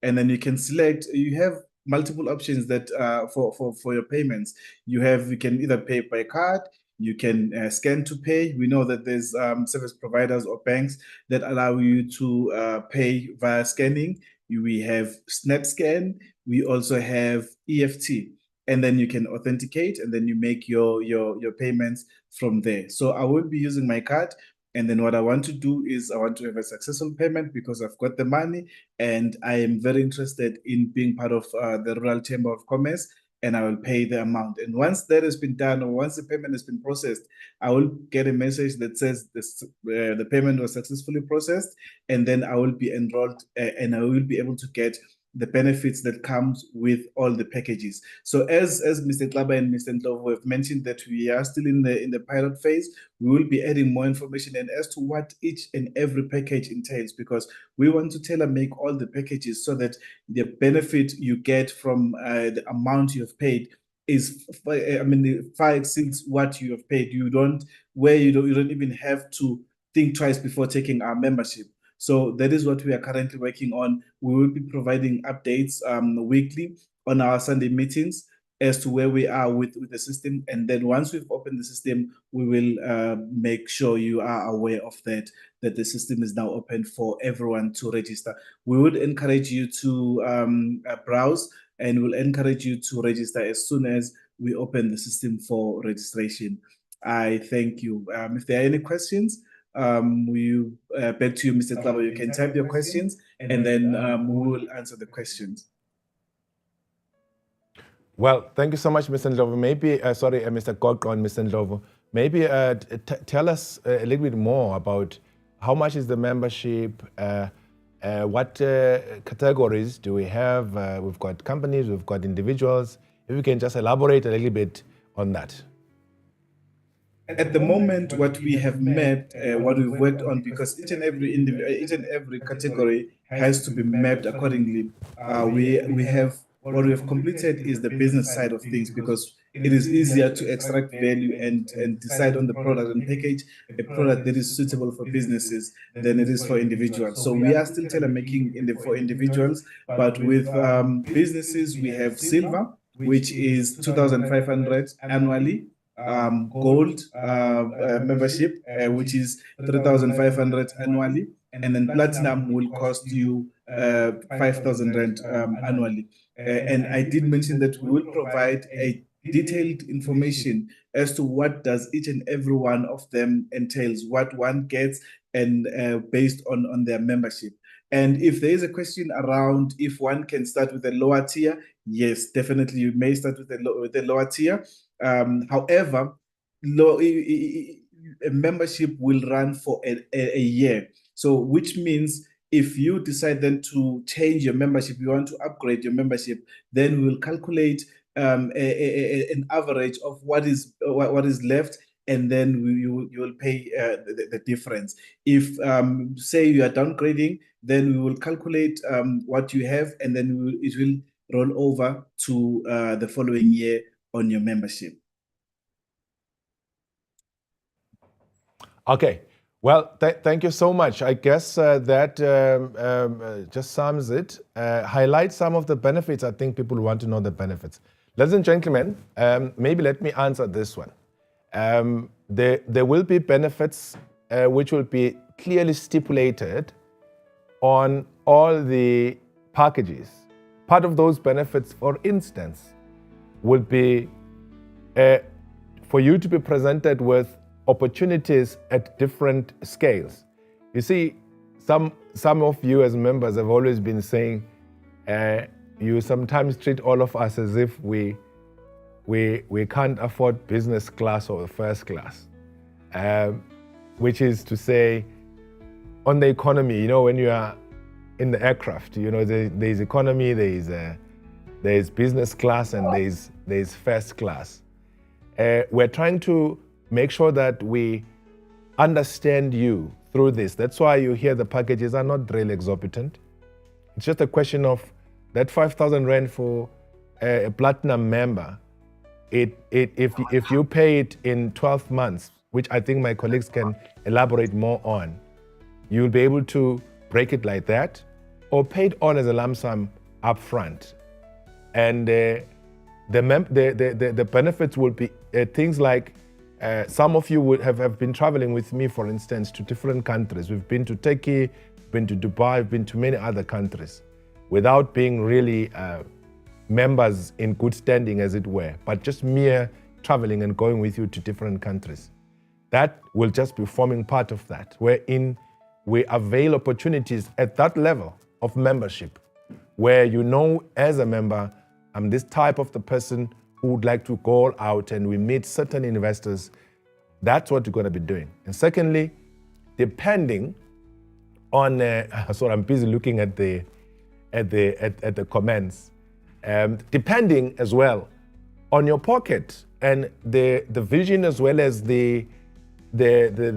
[SPEAKER 4] And then you can select, you have multiple options that for your payments. You can either pay by card, you can scan to pay. We know that there's service providers or banks that allow you to pay via scanning. We have SnapScan. We also have EFT. And then you can authenticate, and then you make your payments from there. So I will be using my card. And then what I want to do is I want to have a successful payment because I've got the money and I am very interested in being part of the Rural Chamber of Commerce, and I will pay the amount. And once that has been done, or once the payment has been processed, I will get a message that says the payment was successfully processed, and then I will be enrolled and I will be able to get the benefits that comes with all the packages. So as Mr. Klaba and Mr. Ndlovu have mentioned that we are still in the pilot phase, we will be adding more information and as to what each and every package entails, because we want to tailor make all the packages so that the benefit you get from the amount you have paid is, I mean, far exceeds what you have paid. You don't even have to think twice before taking our membership. So that is what we are currently working on. We will be providing updates weekly on our Sunday meetings as to where we are with the system. And then once we've opened the system, we will make sure you are aware of that the system is now open for everyone to register. We would encourage you to browse, and we'll encourage you to register as soon as we open the system for registration. I thank you. If there are any questions, we back to you, Mr. Klaba. You can type your questions, and then we will answer the questions.
[SPEAKER 1] Well, thank you so much, Mr. Ndlovu. Maybe, sorry, Mr. Goqo and Mr. Ndlovu, maybe tell us a little bit more about how much is the membership, what categories do we have? We've got companies, we've got individuals. If you can just elaborate a little bit on that.
[SPEAKER 4] At the moment, what we have mapped, what we've worked on, because each and every category has to be mapped accordingly. We have what we have completed is the business side of things, because it is easier to extract value and decide on the product and package a product that is suitable for businesses than it is for individuals. So we are still tailor-making for individuals, but with businesses, we have silver, which is 2,500 annually. Gold membership, which is 3,500 annually, and then platinum will cost you 5,000 rand annually. And I did mention that we will provide a detailed information as to what does each and every one of them entails, what one gets, and based on their membership. And if there is a question around if one can start with a lower tier, yes, definitely you may start with a lower tier. However, a membership will run for a year. So which means if you decide then to change your membership, you want to upgrade your membership, then we will calculate an average of what is left, and then you will pay the difference. If say you are downgrading, then we will calculate what you have, and then it will roll over to the following year on your membership.
[SPEAKER 1] Okay. Well, thank you so much. I guess that just sums it. Highlight some of the benefits. I think people want to know the benefits. Ladies and gentlemen, maybe let me answer this one. There will be benefits which will be clearly stipulated on all the packages. Part of those benefits, for instance, would be for you to be presented with opportunities at different scales. You see, some of you as members have always been saying you sometimes treat all of us as if we can't afford business class or first class, which is to say, on the economy, you know, when you are in the aircraft, you know, there's economy, there's business class, and there's first class. We're trying to make sure that we understand you through this. That's why you hear the packages are not really exorbitant. It's just a question of that 5,000 Rand for a platinum member. If you pay it in 12 months, which I think my colleagues can elaborate more on, you'll be able to break it like that, or pay it all as a lump sum upfront. And the benefits will be things like, some of you would have been traveling with me, for instance, to different countries. We've been to Turkey, been to Dubai, we've been to many other countries, without being really members in good standing, as it were, but just mere traveling and going with you to different countries. That will just be forming part of that, wherein we avail opportunities at that level of membership, where you know as a member, I'm this type of the person who would like to go out, and we meet certain investors. That's what you're going to be doing. And secondly, depending on, so I'm busy looking at the comments, depending as well on your pocket and the vision, as well as the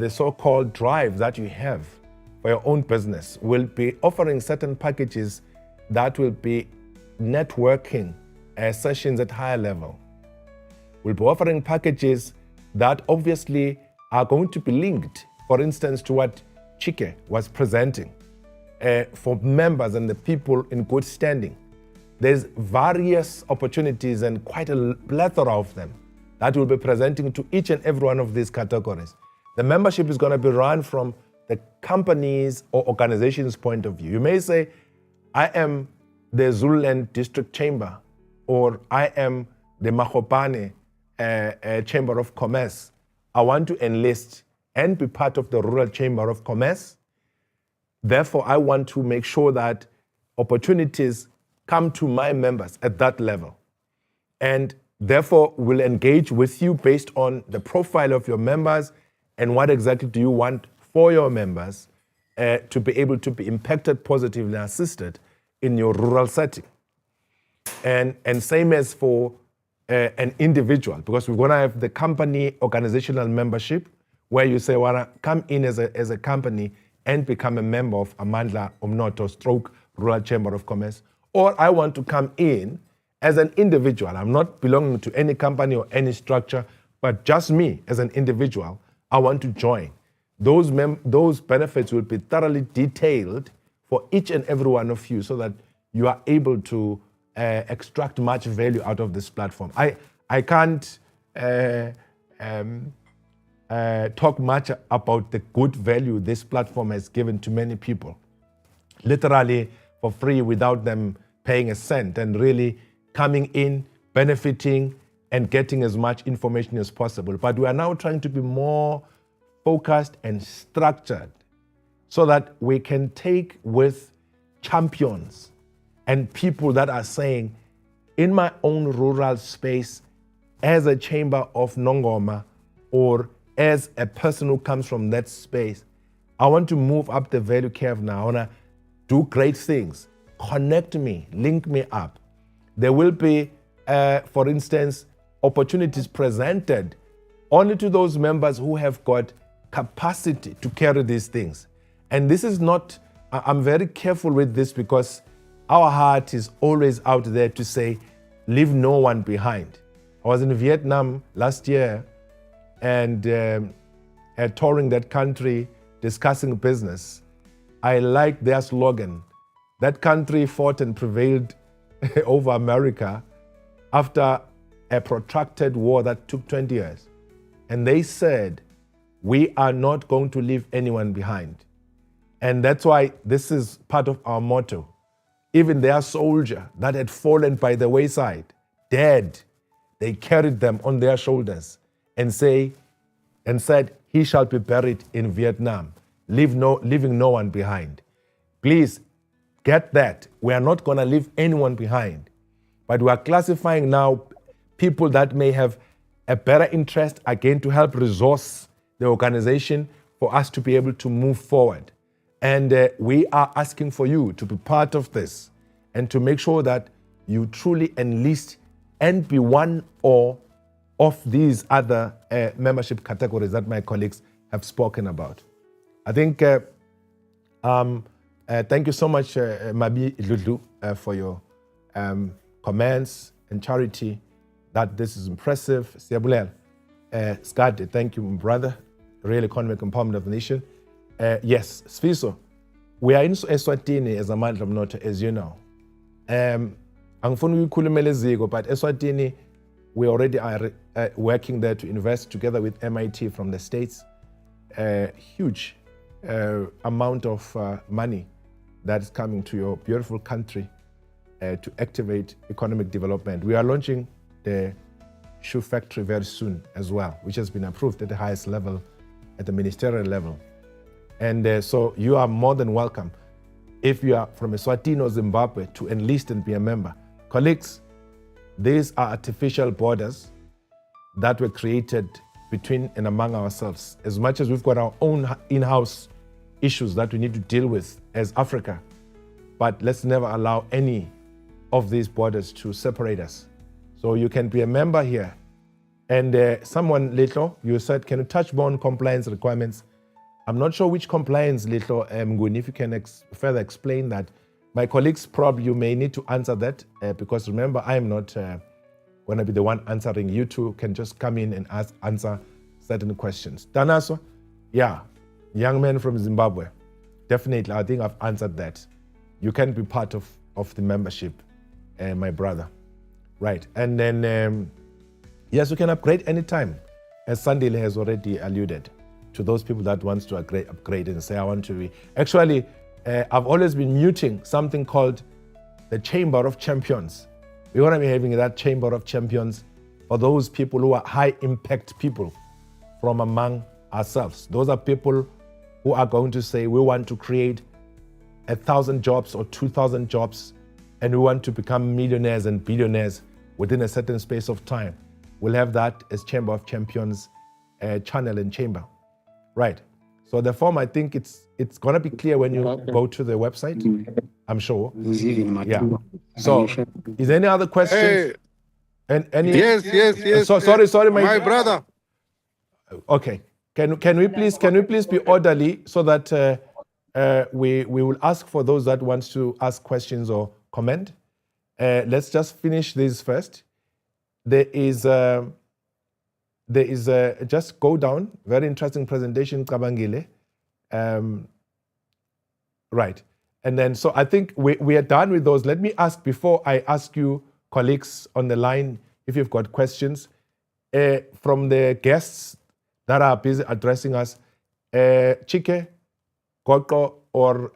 [SPEAKER 1] so-called drive that you have for your own business, will be offering certain packages that will be networking sessions at higher level. We'll be offering packages that obviously are going to be linked, for instance, to what Chike was presenting for members and the people in good standing. There's various opportunities, and quite a plethora of them, that will be presenting to each and every one of these categories. The membership is going to be run from the company's or organization's point of view. You may say, I am the Zululand District Chamber, or I am the Mahopane Chamber of Commerce. I want to enlist and be part of the Rural Chamber of Commerce. Therefore, I want to make sure that opportunities come to my members at that level. And therefore, we'll engage with you based on the profile of your members and what exactly do you want for your members to be able to be impacted positively and assisted in your rural setting. And same as for an individual, because we're going to have the company organizational membership, where you say, well, I come in as a company and become a member of Amandla, Omnotho, stroke Rural Chamber of Commerce. Or I want to come in as an individual. I'm not belonging to any company or any structure, but just me as an individual. I want to join. Those benefits will be thoroughly detailed for each and every one of you, so that you are able to extract much value out of this platform. I can't talk much about the good value this platform has given to many people, literally for free, without them paying a cent, and really coming in, benefiting, and getting as much information as possible. But we are now trying to be more focused and structured, so that we can take with champions and people that are saying, in my own rural space, as a chamber of Nongoma, or as a person who comes from that space, I want to move up the value curve now. I want to do great things. Connect me, link me up. There will be, for instance, opportunities presented only to those members who have got capacity to carry these things. And this is not, I'm very careful with this because our heart is always out there to say, leave no one behind. I was in Vietnam last year and touring that country, discussing business. I liked their slogan. That country fought and prevailed over America after a protracted war that took 20 years. And they said, we are not going to leave anyone behind. And that's why this is part of our motto. Even their soldier that had fallen by the wayside, dead, they carried them on their shoulders and said, he shall be buried in Vietnam, leaving no one behind. Please get that. We are not going to leave anyone behind. But we are classifying now people that may have a better interest, again, to help resource the organization for us to be able to move forward. And we are asking for you to be part of this and to make sure that you truly enlist and be one or of these other membership categories that my colleagues have spoken about. I think, thank you so much, Mabi Lulu, for your comments and charity, that this is impressive. Siabulel, Scott, thank you, brother. Real economic empowerment of the nation. Yes, Sfiso, we are in Eswatini as Amandla Omnotho, as you know. Angifuni ukukhulumela eziko, but Eswatini, we already are working there to invest together with MIT from the States. Huge amount of money that is coming to your beautiful country to activate economic development. We are launching the shoe factory very soon as well, which has been approved at the highest level, at the ministerial level. And so you are more than welcome, if you are from Eswatini or Zimbabwe, to enlist and be a member. Colleagues, these are artificial borders that were created between and among ourselves. As much as we've got our own in-house issues that we need to deal with as Africa, but let's never allow any of these borders to separate us. So you can be a member here. And someone, Litlo, you said, can you touch more on compliance requirements? I'm not sure which compliance, Litlo, Mguni, if you can further explain that. My colleagues, probably you may need to answer that because remember, I am not going to be the one answering. You two can just come in and answer certain questions. Danaso, yeah, young man from Zimbabwe. Definitely, I think I've answered that. You can be part of the membership, my brother. Right, and then, yes, you can upgrade anytime, as Sandile has already alluded to those people that wants to upgrade and say, I want to be. Actually, I've always been muting something called the Chamber of Champions. We're going to be having that Chamber of Champions for those people who are high impact people from among ourselves. Those are people who are going to say, we want to create 1,000 jobs or 2,000 jobs, and we want to become millionaires and billionaires within a certain space of time. We'll have that as Chamber of Champions channel and chamber. Right. So the form, I think it's going to be clear when you go to the website, I'm sure. Yeah. So is there any other questions?
[SPEAKER 5] Hey.
[SPEAKER 1] Any?
[SPEAKER 5] Yes.
[SPEAKER 1] Sorry,
[SPEAKER 5] my brother.
[SPEAKER 1] Okay. Can we please be orderly so that we will ask for those that want to ask questions or comment. Let's just finish this first. There is just go down. Very interesting presentation, Kabangile. Right. And then, so I think we are done with those. Let me ask, before I ask you, colleagues on the line, if you've got questions, from the guests that are busy addressing us, Chike, Gogo, or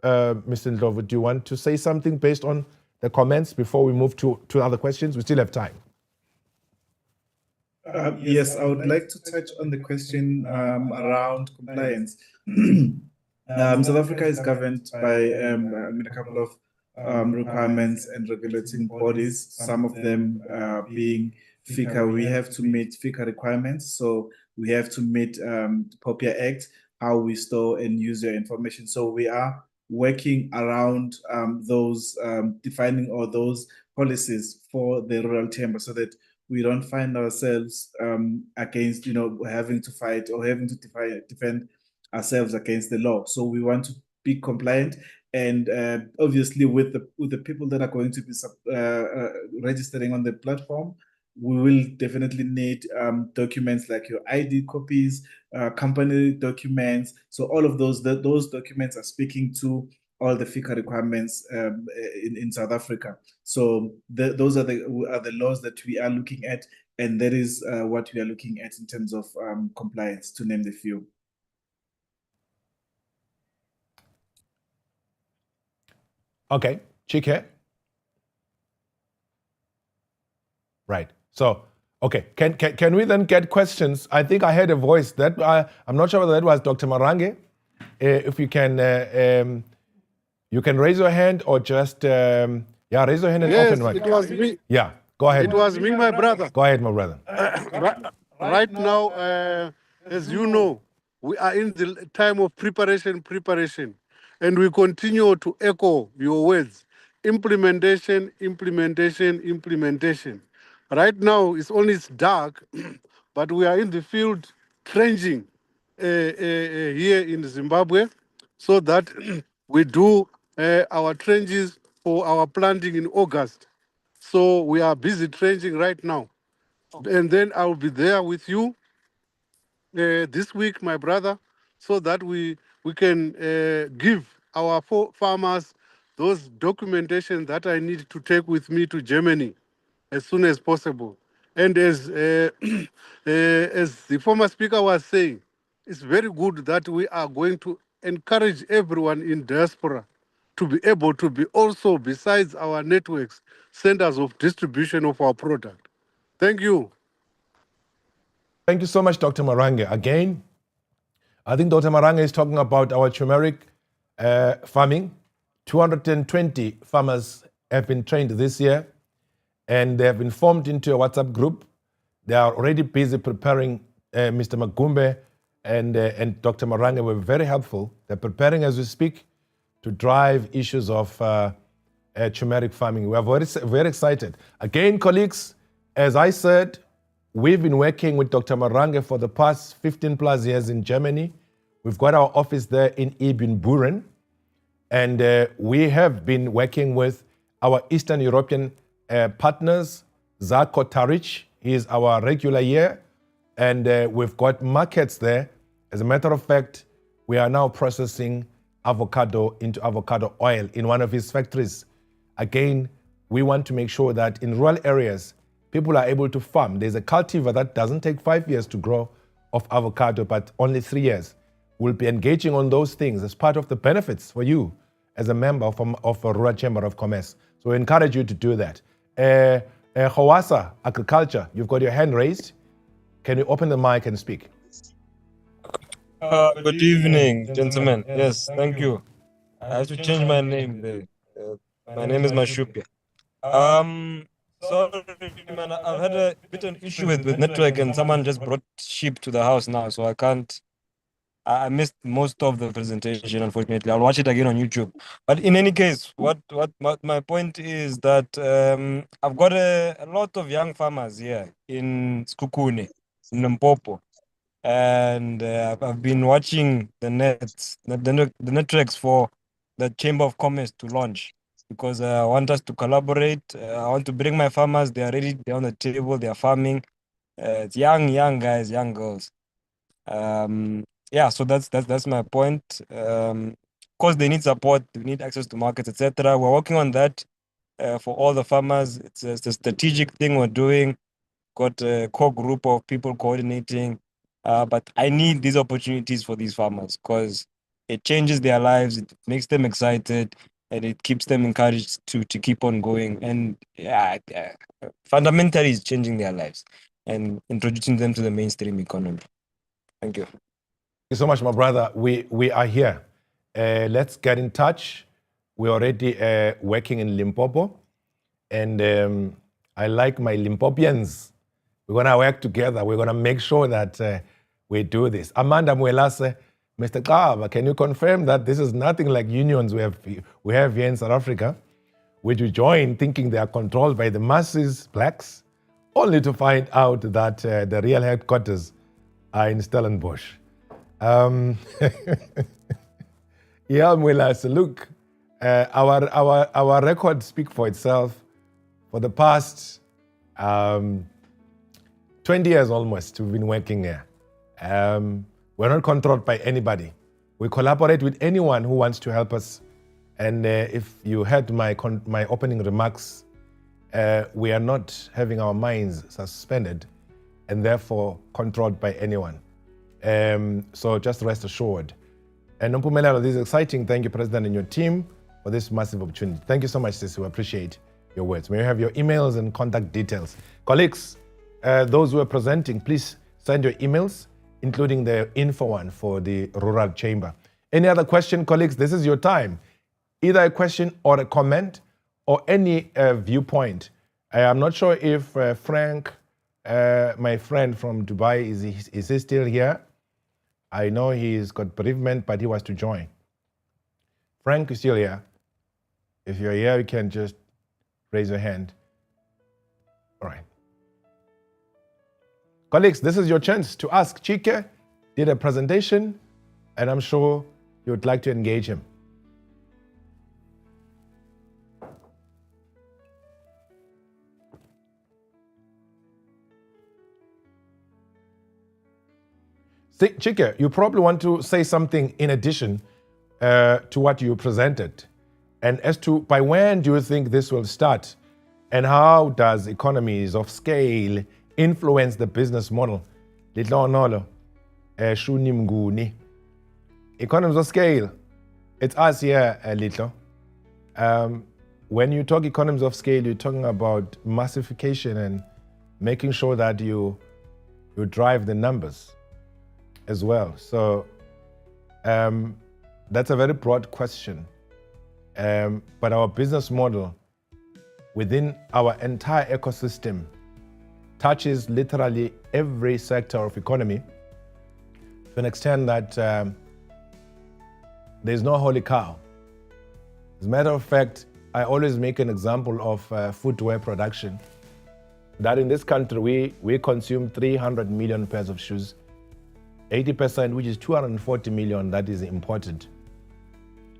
[SPEAKER 1] Mr. Ndlovu, do you want to say something based on the comments before we move to other questions? We still have time.
[SPEAKER 4] Yes, I would like to touch on the question around compliance. South Africa is governed by a couple of requirements and regulating bodies, some of them being FICA. We have to meet FICA requirements, so we have to meet POPIA Act, how we store and use your information. So we are working around those defining or those policies for the rural chamber so that we don't find ourselves against, having to fight or having to defend ourselves against the law. So we want to be compliant, and obviously with the people that are going to be registering on the platform, we will definitely need documents like your ID copies, company documents. So all of those documents are speaking to all the FICA requirements in South Africa. So those are the laws that we are looking at, and that is what we are looking at in terms of compliance, to name the few.
[SPEAKER 1] Okay, Chike. Right. So, okay, can we then get questions? I think I heard a voice that I'm not sure whether that was Dr. Marange. If you can raise your hand or just raise your hand and open mic.
[SPEAKER 5] It was me.
[SPEAKER 1] Yeah, go ahead.
[SPEAKER 5] It was me, my brother.
[SPEAKER 1] Go ahead, my brother.
[SPEAKER 5] Right now, as you know, we are in the time of preparation, and we continue to echo your words. Implementation. Right now, it's dark, but we are in the field trenching here in Zimbabwe, so that we do our trenches for our planting in August. So we are busy trenching right now. And then I will be there with you this week, my brother, so that we can give our farmers those documentation that I need to take with me to Germany as soon as possible. And as the former speaker was saying, it's very good that we are going to encourage everyone in diaspora to be able to be also, besides our networks, centers of distribution of our product. Thank you.
[SPEAKER 1] Thank you so much, Dr. Marange. Again, I think Dr. Marange is talking about our turmeric farming. 220 farmers have been trained this year, and they have been formed into a WhatsApp group. They are already busy preparing. Mr. Magumbe and Dr. Marange were very helpful. They're preparing as we speak to drive issues of turmeric farming. We are very excited. Again, colleagues, as I said, we've been working with Dr. Marange for the past 15 plus years in Germany. We've got our office there in Ibbenbüren, and we have been working with our Eastern European partners. Zarko Taric, he is our regular here, and we've got markets there. As a matter of fact, we are now processing avocado into avocado oil in one of his factories. Again, we want to make sure that in rural areas, people are able to farm. There's a cultivar that doesn't take 5 years to grow of avocado, but only 3 years. We'll be engaging on those things as part of the benefits for you as a member of a Rural Chamber of Commerce. So we encourage you to do that. Hawassa Agriculture, you've got your hand raised. Can you open the mic and speak?
[SPEAKER 6] Good evening, gentlemen. Yes, thank you. I have to change my name there. My name is Mashupia. Sorry, man, I've had a bit of an issue with network, and someone just brought sheep to the house now, so I can't. I missed most of the presentation, unfortunately. I'll watch it again on YouTube. But in any case, what my point is that I've got a lot of young farmers here in Skukune, in Limpopo. And I've been watching the networks for the Chamber of Commerce to launch, because I want us to collaborate. I want to bring my farmers. They are ready. They're on the table. They are farming. It's young guys, young girls. Yeah, so that's my point. Of course, they need support. They need access to markets, etc. We're working on that for all the farmers. It's a strategic thing we're doing. Got a core group of people coordinating. But I need these opportunities for these farmers, because it changes their lives, it makes them excited, and it keeps them encouraged to keep on going. And fundamentally, it's changing their lives and introducing them to the mainstream economy. Thank you.
[SPEAKER 1] Thank you so much, my brother. We are here. let's get in touch. We're already working in Limpopo, and I like my Limpopians. We're going to work together. We're going to make sure that we do this. Amanda Mwelase, Mr. Kaba, can you confirm that this is nothing like unions we have here in South Africa, which we join thinking they are controlled by the masses, blacks, only to find out that the real headquarters are in Stellenbosch. Yeah, Mwelase, look, our records speak for itself. For the past 20 years almost, we've been working here. We're not controlled by anybody. We collaborate with anyone who wants to help us. And if you heard my opening remarks, we are not having our minds suspended and therefore controlled by anyone. So just rest assured. And Mpumelelo, this is exciting. Thank you, President, and your team for this massive opportunity. Thank you so much, Sisi. We appreciate your words. May you have your emails and contact details. Colleagues, those who are presenting, please send your emails, including the info one for the Rural Chamber. Any other question, colleagues? This is your time. Either a question or a comment or any viewpoint. I'm not sure if Frank, my friend from Dubai, is he still here? I know he's got bereavement, but he was to join. Frank is still here. If you're here, you can just raise your hand. All right. Colleagues, this is your chance to ask. Chike did a presentation, and I'm sure you would like to engage him. See, Chike, you probably want to say something in addition to what you presented. And as to by when do you think this will start? And how does economies of scale influence the business model? Economies of scale, it's us here, Litlo. When you talk economies of scale, you're talking about massification and making sure that you drive the numbers as well. So that's a very broad question. But our business model within our entire ecosystem touches literally every sector of economy to an extent that there's no holy cow. As a matter of fact, I always make an example of footwear production. That in this country, we consume 300 million pairs of shoes. 80%, which is 240 million, that is imported.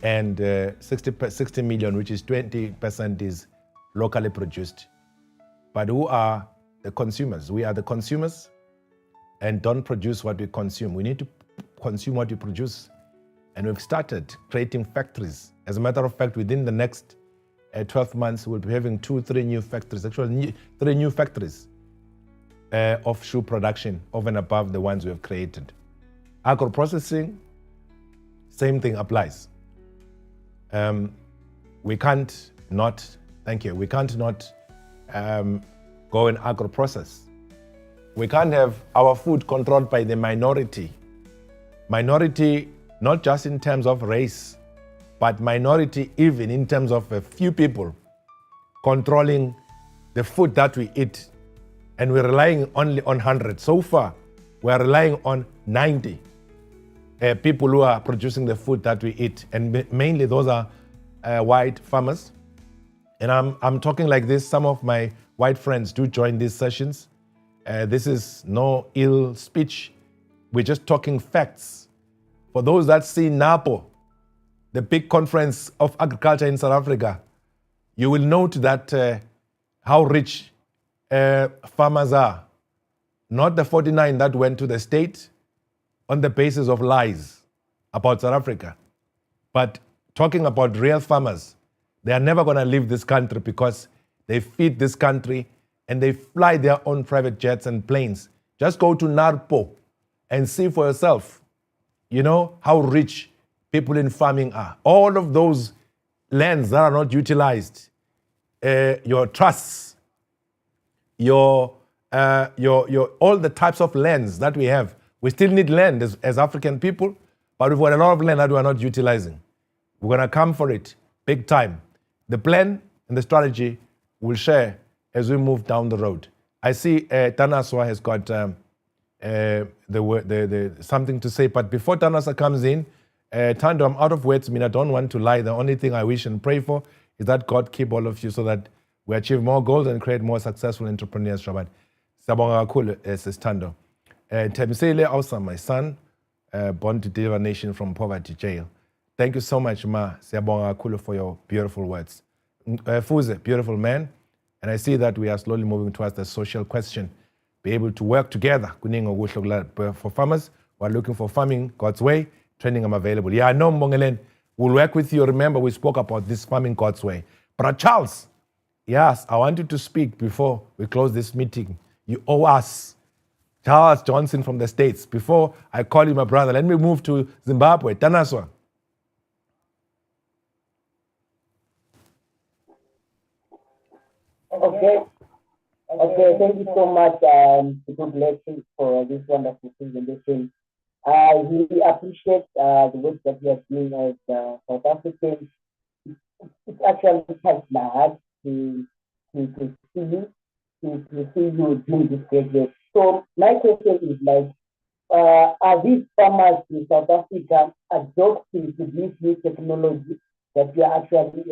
[SPEAKER 1] And 60 million, which is 20%, is locally produced. But who are the consumers? We are the consumers and don't produce what we consume. We need to consume what we produce. And we've started creating factories. As a matter of fact, within the next 12 months, we'll be having 2-3 new factories, actually 3 new factories of shoe production over and above the ones we have created. Agro-processing, same thing applies. We can't not go and agro-process. We can't have our food controlled by the minority. Minority, not just in terms of race, but minority even in terms of a few people controlling the food that we eat. And we're relying only on 100. So far, we're relying on 90 people who are producing the food that we eat. And mainly those are white farmers. And I'm talking like this. Some of my white friends do join these sessions. This is no ill speech. We're just talking facts. For those that see NAPO, the big conference of agriculture in South Africa, you will note that how rich farmers are. Not the 49 that went to the state on the basis of lies about South Africa, but talking about real farmers. They are never going to leave this country because they feed this country and they fly their own private jets and planes. Just go to NARPO and see for yourself, you know, how rich people in farming are. All of those lands that are not utilized, your trusts, your all the types of lands that we have. We still need land as African people, but we've got a lot of land that we're not utilizing. We're going to come for it big time. The plan and the strategy we'll share as we move down the road. I see Tanaswa has got something to say, but before Tanaswa comes in, Tando, I'm out of words. I mean, I don't want to lie. The only thing I wish and pray for is that God keep all of you so that we achieve more goals and create more successful entrepreneurs. Shabbat. Sabonga kakhulu, Sis Tando. Temisele also my son, born to deliver a nation from poverty jail. Thank you so much, Ma. Siyabonga kakhulu for your beautiful words. Fuze, beautiful man. And I see that we are slowly moving towards the social question. Be able to work together. For farmers who are looking for farming God's way, training them available. Yeah, I know, Mongelen. We'll work with you. Remember, we spoke about this farming God's way. But Charles, yes, I want you to speak before we close this meeting. You owe us. Charles Johnson from the States. Before I call you my brother, let me move to Zimbabwe. Tanaswa.
[SPEAKER 7] Okay, thank you so much, good blessings for this wonderful presentation. I really appreciate the work that you are doing as South Africans. It actually touched my heart to see you, to see you doing this great work. So my question is like, are these farmers in South Africa adopting to this new technology that you are actually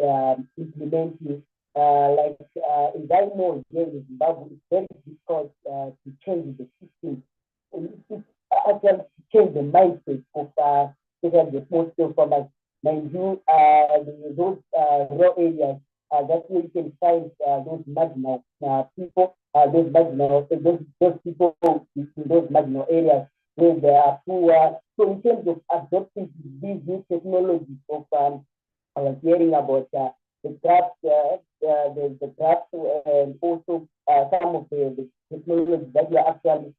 [SPEAKER 7] implementing? As I know here in Zimbabwe, it's very difficult to change the system. It's actually to change the mindset of especially the small-scale farmers. Mind you, those rural areas, that's where you can find those marginal people, those people in those marginal areas where they are poor. So in terms of adopting these new technologies of, I was hearing about the Grubz, and also some of the technologies that you are actually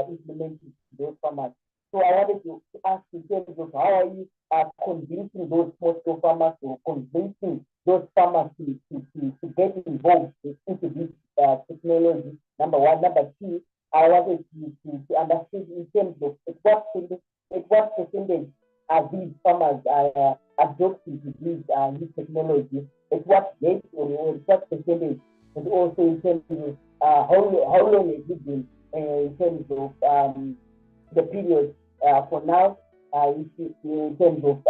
[SPEAKER 7] implementing to those farmers. So I wanted to ask in terms of how are you convincing those small-scale farmers or convincing those farmers to get involved into this technology, number one. Number two, I wanted to understand in terms of at what percentage are these farmers adopting to these new technologies, at what rate or what percentage, and also in terms of how long has it been in terms of the period for now, in terms of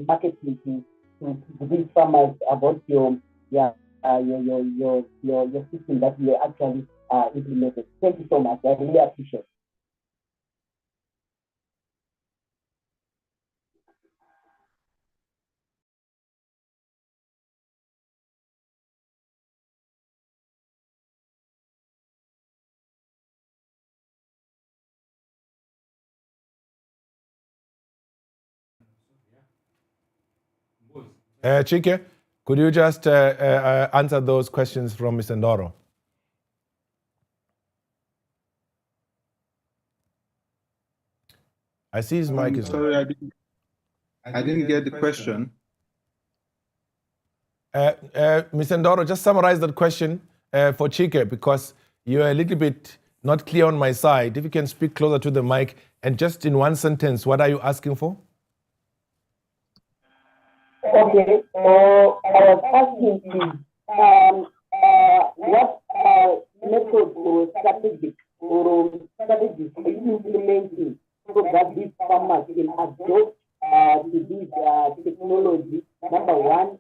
[SPEAKER 7] marketing to these farmers about your system that you actually implemented. Thank you so much. I really appreciate it.
[SPEAKER 1] Chike, could you just answer those questions from Mr. Ndoro? I see his mic is
[SPEAKER 2] sorry, I didn't get the question.
[SPEAKER 1] Mr. Ndoro, just summarize that question for Chike, because you're a little bit not clear on my side. If you can speak closer to the mic, and just in one sentence, what are you asking for?
[SPEAKER 7] Okay, so I was asking you what method or strategies are you implementing so that these farmers can adopt to this technology, number one.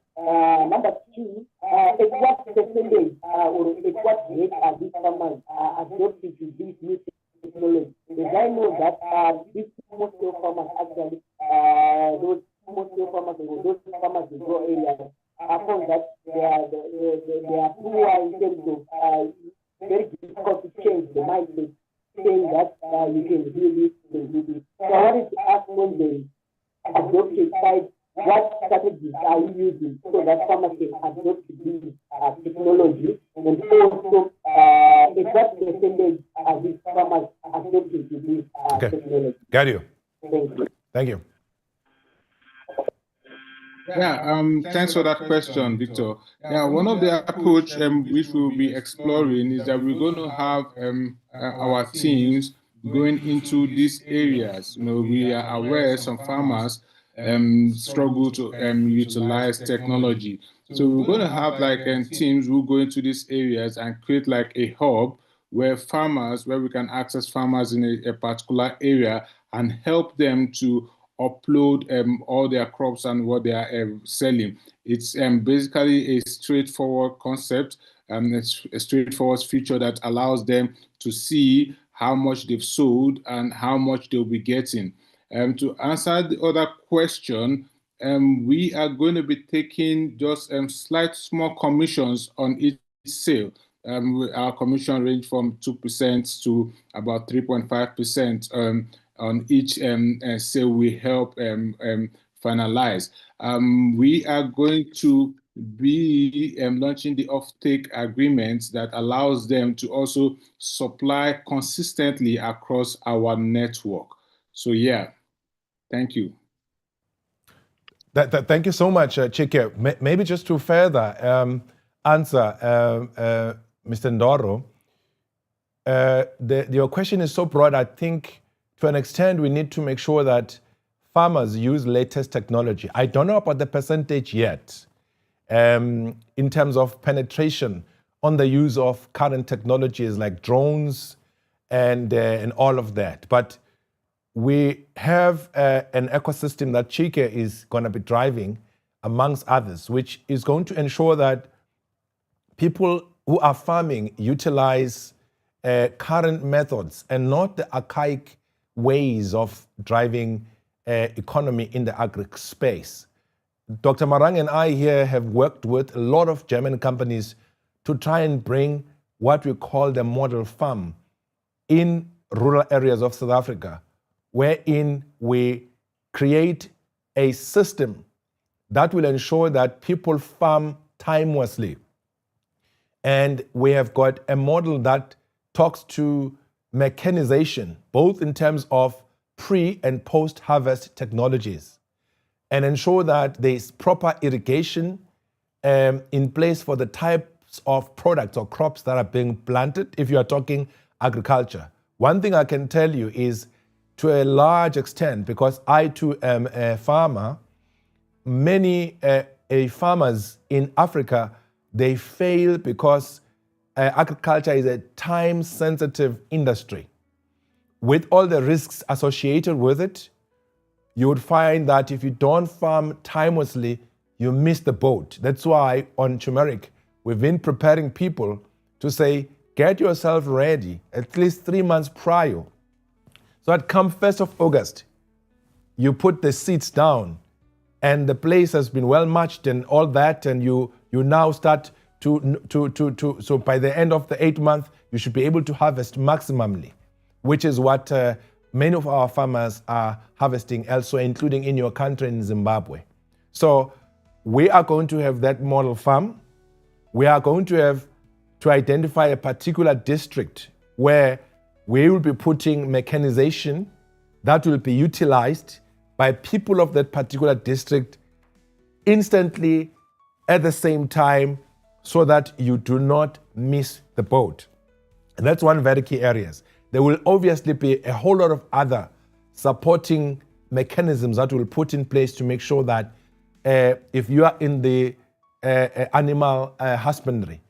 [SPEAKER 7] Number two, at what percentage or at what rate are these farmers adopting to this new technology? Because I know that these small-scale farmers actually, those small-scale farmers or those farmers in rural areas, I found that they are poor in terms of very difficult to change the mindset, saying that you can do this. So I wanted to ask on the adoption side, what strategies are you using so that farmers can adopt this technology, and also at what percentage are these farmers adopting to this technology?
[SPEAKER 1] Got you.
[SPEAKER 7] Thank you.
[SPEAKER 1] Thank you.
[SPEAKER 2] Yeah, thanks for that question, Victor. Yeah, one of the approach which we'll be exploring is that we're going to have our teams going into these areas. We are aware some farmers struggle to utilize technology. So we're going to have like teams who go into these areas and create like a hub where we can access farmers in a particular area and help them to upload all their crops and what they are selling. It's basically a straightforward concept, it's a straightforward feature that allows them to see how much they've sold and how much they'll be getting. To answer the other question, we are going to be taking just slight small commissions on each sale. Our commission range from 2% to about 3.5% on each sale we help finalize. We are going to be launching the offtake agreements that allows them to also supply consistently across our network. So yeah, thank you.
[SPEAKER 1] Thank you so much, Chike. Maybe just to further answer Mr. Ndoro, your question is so broad. I think to an extent we need to make sure that farmers use latest technology. I don't know about the percentage yet in terms of penetration on the use of current technologies like drones and all of that. But we have an ecosystem that Chike is going to be driving, amongst others, which is going to ensure that people who are farming utilize current methods and not the archaic ways of driving economy in the agri space. Dr. Marang and I here have worked with a lot of German companies to try and bring what we call the model farm in rural areas of South Africa, wherein we create a system that will ensure that people farm timelessly. And we have got a model that talks to mechanization, both in terms of pre and post-harvest technologies, and ensure that there's proper irrigation in place for the types of products or crops that are being planted, if you are talking agriculture. One thing I can tell you is, to a large extent, because I too am a farmer, many farmers in Africa, they fail because agriculture is a time-sensitive industry. With all the risks associated with it, you would find that if you don't farm timelessly, you miss the boat. That's why on turmeric, we've been preparing people to say, get yourself ready at least 3 months prior. So that come 1st of August, you put the seeds down and the place has been well matched and all that, and you now start so by the end of the 8th month, you should be able to harvest maximally, which is what many of our farmers are harvesting elsewhere, including in your country in Zimbabwe. So we are going to have that model farm. We are going to have to identify a particular district where we will be putting mechanization that will be utilized by people of that particular district instantly at the same time, so that you do not miss the boat. And that's one very key areas. There will obviously be a whole lot of other supporting mechanisms that we'll put in place to make sure that if you are in the animal husbandry,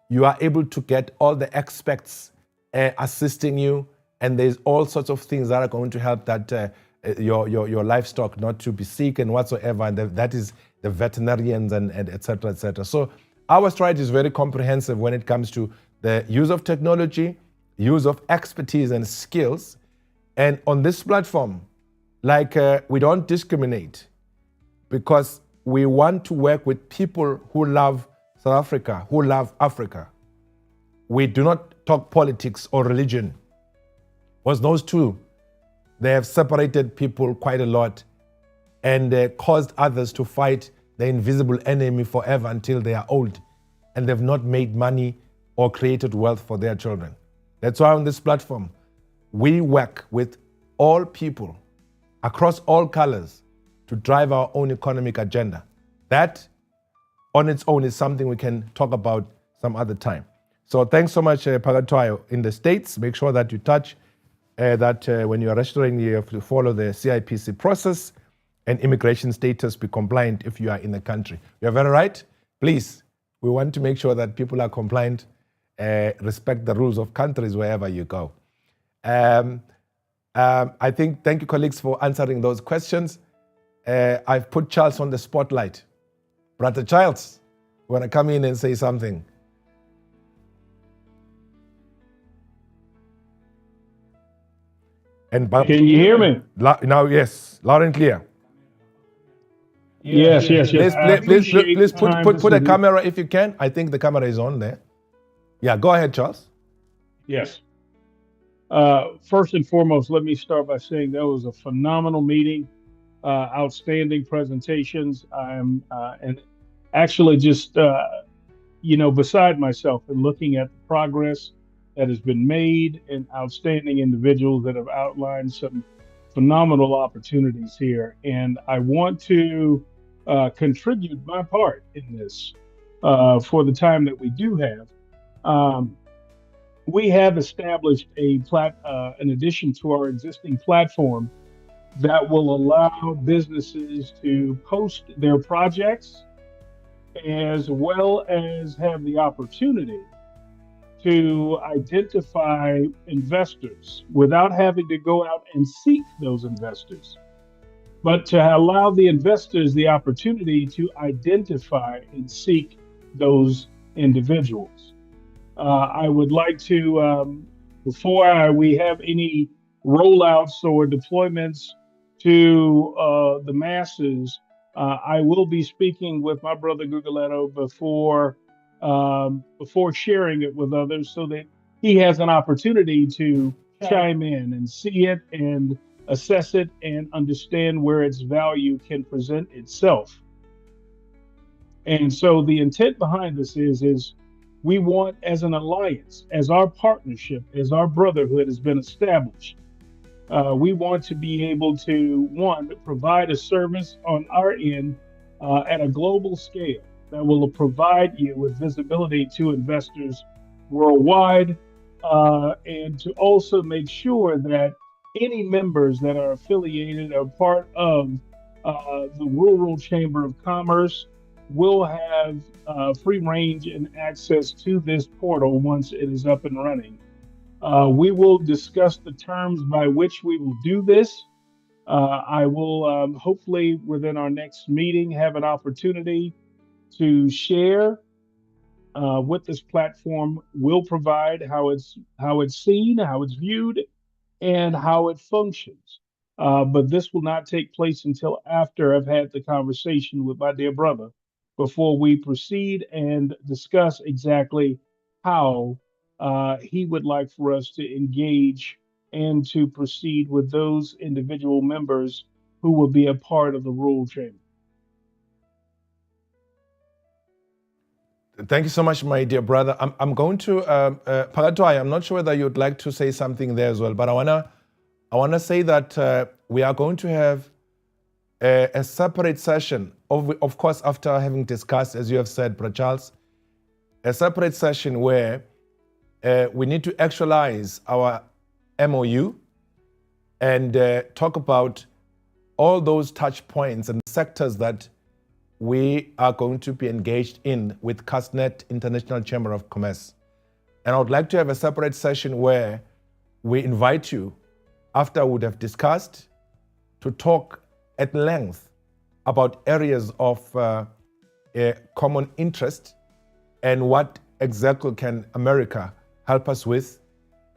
[SPEAKER 1] you are able to get all the experts assisting you, and there's all sorts of things that are going to help that your livestock not to be sick and whatsoever, and that is the veterinarians and et cetera, et cetera. So our strategy is very comprehensive when it comes to the use of technology, use of expertise and skills. And on this platform, we don't discriminate, because we want to work with people who love South Africa, who love Africa. We do not talk politics or religion, because those two, they have separated people quite a lot and caused others to fight the invisible enemy forever until they are old and they've not made money or created wealth for their children. That's why on this platform, we work with all people across all colors to drive our own economic agenda. That on its own is something we can talk about some other time. So thanks so much, Pakatwayo in the States. Make sure that you touch that when you are registering, you have to follow the CIPC process and immigration status, be compliant if you are in the country. You're very right. Please, we want to make sure that people are compliant, respect the rules of countries wherever you go. I think, thank you, colleagues, for answering those questions. I've put Charles on the spotlight. Brother Charles, you want to come in and say something? And
[SPEAKER 8] can you hear me?
[SPEAKER 1] Now, yes, loud and clear.
[SPEAKER 8] Yes.
[SPEAKER 1] Please put a camera if you can. I think the camera is on there. Yeah, go ahead, Charles.
[SPEAKER 8] Yes. First and foremost, let me start by saying that was a phenomenal meeting, outstanding presentations. I'm and actually just beside myself and looking at the progress that has been made and outstanding individuals that have outlined some phenomenal opportunities here. And I want to contribute my part in this for the time that we do have. We have established an addition to our existing platform that will allow businesses to post their projects as well as have the opportunity to identify investors without having to go out and seek those investors, but to allow the investors the opportunity to identify and seek those individuals. I would like to, before we have any rollouts or deployments to the masses, I will be speaking with my brother Guguletto before sharing it with others, so that he has an opportunity to chime in and see it and assess it and understand where its value can present itself. And so the intent behind this is we want, as an alliance, as our partnership, as our brotherhood has been established, we want to be able to, one, provide a service on our end at a global scale that will provide you with visibility to investors worldwide, and to also make sure that any members that are affiliated or part of the Rural Chamber of Commerce will have free range and access to this portal once it is up and running. We will discuss the terms by which we will do this. I will hopefully within our next meeting have an opportunity to share what this platform will provide, how it's seen, how it's viewed, and how it functions. But this will not take place until after I've had the conversation with my dear brother, before we proceed and discuss exactly how he would like for us to engage and to proceed with those individual members who will be a part of the Rural Chamber.
[SPEAKER 1] Thank you so much, my dear brother. I'm going to, Pagatwai, I'm not sure whether you'd like to say something there as well, but I wanna say that we are going to have a separate session, of course, after having discussed, as you have said, Brother Charles, a separate session where we need to actualize our MOU and talk about all those touch points and sectors that we are going to be engaged in with CASNet International Chamber of Commerce. And I would like to have a separate session where we invite you, after we would have discussed, to talk at length about areas of common interest and what exactly can America help us with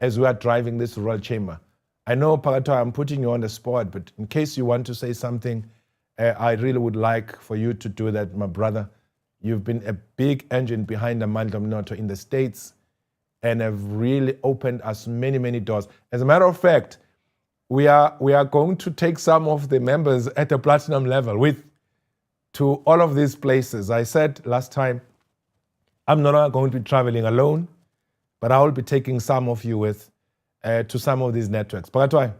[SPEAKER 1] as we are driving this rural chamber. I know, Pagatwai, I'm putting you on the spot, but in case you want to say something, I really would like for you to do that, my brother. You've been a big engine behind Amandla Omnotho in the States and have really opened us many, many doors. As a matter of fact, we are going to take some of the members at the platinum level to all of these places. I said last time, I'm not going to be traveling alone, but I will be taking some of you with to some of these networks. Pagatwai.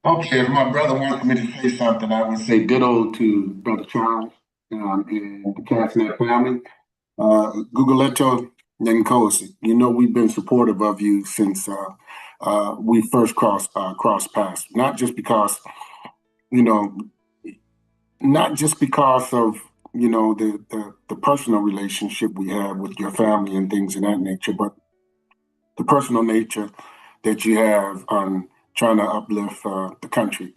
[SPEAKER 9] Okay, if my brother wants me to say something, I would say ditto to Brother Charles and the CASNet family. Guguleto Nkosi, you know we've been supportive of you since we first crossed paths. Not just because, you know, not just because of the personal relationship we have with your family and things of that nature, but the personal nature that you have on trying to uplift the country,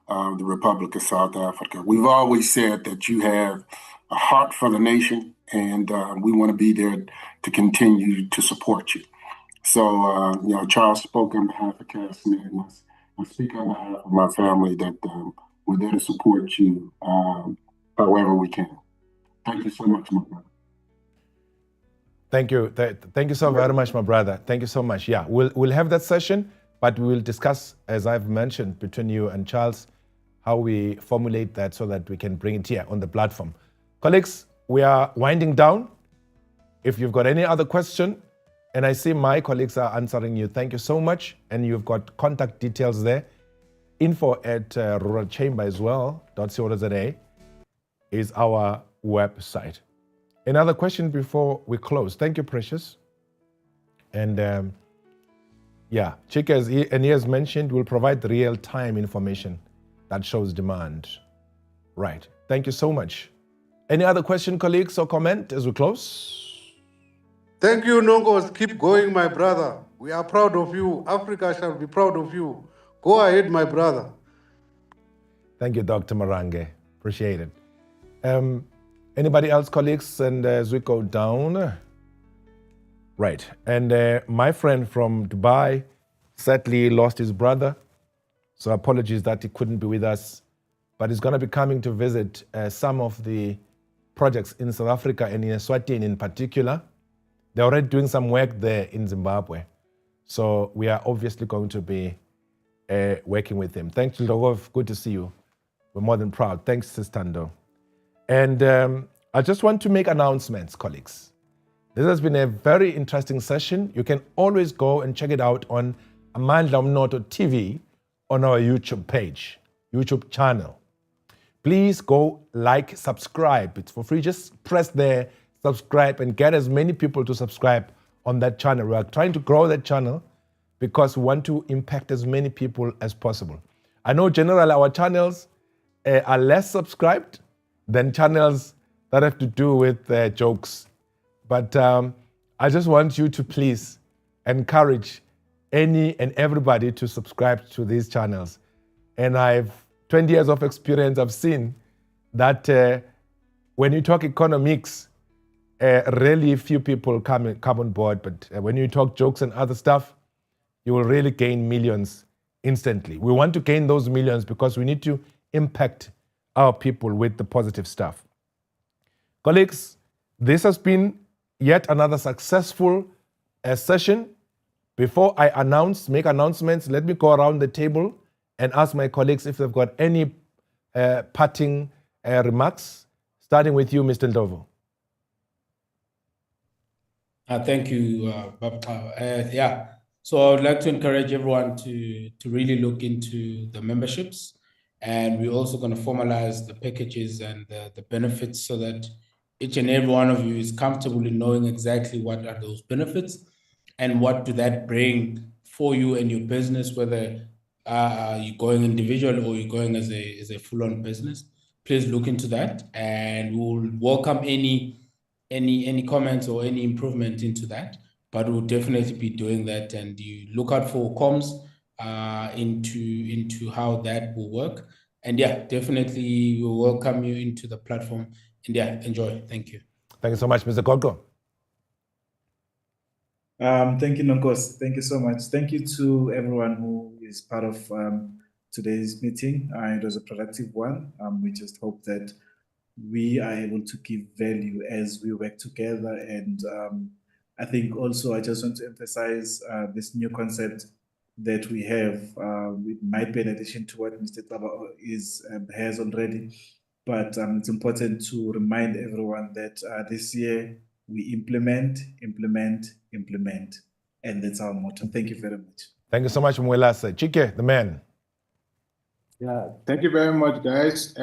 [SPEAKER 9] the Republic of South Africa. We've always said that you have a heart for the nation, and we want to be there to continue to support you. So, Charles spoke on behalf of Casimir, and I speak on behalf of my family that we're there to support you however we can. Thank you so much, my brother.
[SPEAKER 1] Thank you. Thank you so very much, my brother. Thank you so much. Yeah, we'll have that session, but we will discuss, as I've mentioned, between you and Charles, how we formulate that so that we can bring it here on the platform. Colleagues, we are winding down. If you've got any other question, and I see my colleagues are answering you, thank you so much. And you've got contact details there. Info at Rural Chamber as well, .co.za is our website. Another question before we close. Thank you, Precious. And yeah, Chike, and he has mentioned, will provide real-time information that shows demand. Right. Thank you so much. Any other question, colleagues, or comment as we close?
[SPEAKER 5] Thank you, Nongos. Keep going, my brother. We are proud of you. Africa shall be proud of you. Go ahead, my brother.
[SPEAKER 1] Thank you, Dr. Marange. Appreciate it. Anybody else, colleagues? And as we go down, right. And my friend from Dubai sadly lost his brother. So apologies that he couldn't be with us, but he's going to be coming to visit some of the projects in South Africa and in Eswatini in particular. They're already doing some work there in Zimbabwe. So we are obviously going to be working with him. Thanks, Logov. Good to see you. We're more than proud. Thanks, Sistando. And I just want to make announcements, colleagues. This has been a very interesting session. You can always go and check it out on Amandla Omnotho TV on our YouTube page, YouTube channel. Please go like, subscribe. It's for free. Just press there, subscribe, and get as many people to subscribe on that channel. We are trying to grow that channel because we want to impact as many people as possible. I know generally our channels are less subscribed than channels that have to do with jokes. But I just want you to please encourage any and everybody to subscribe to these channels. And I've 20 years of experience. I've seen that when you talk economics, really few people come on board. But when you talk jokes and other stuff, you will really gain millions instantly. We want to gain those millions because we need to impact our people with the positive stuff. Colleagues, this has been yet another successful session. Before I make announcements, let me go around the table and ask my colleagues if they've got any parting remarks, starting with you, Mr. Ndovo.
[SPEAKER 3] Thank you, Baba. Yeah, so I would like to encourage everyone to really look into the memberships, and we're also going to formalize the packages and the benefits so that each and every one of you is comfortable in knowing exactly what are those benefits and what do that bring for you and your business, whether you're going individual or you're going as a full-on business. Please look into that, and we'll welcome any comments or any improvement into that. But we'll definitely be doing that, and you look out for comms into how that will work. And yeah, definitely we'll welcome you into the platform. And yeah, enjoy. Thank you.
[SPEAKER 1] Thank you so much, Mr. Gogo.
[SPEAKER 4] Thank you, Nongos. Thank you so much. Thank you to everyone who is part of today's meeting. It was a productive one. We just hope that we are able to give value as we work together. And I think also I just want to emphasize this new concept that we have. It might be an addition to what Mr. Taba has already, but it's important to remind everyone that this year we implement, and that's our motto. Thank you very much.
[SPEAKER 1] Thank you so much, Mwelasa. Chike, the man.
[SPEAKER 2] Yeah, thank you very much, guys.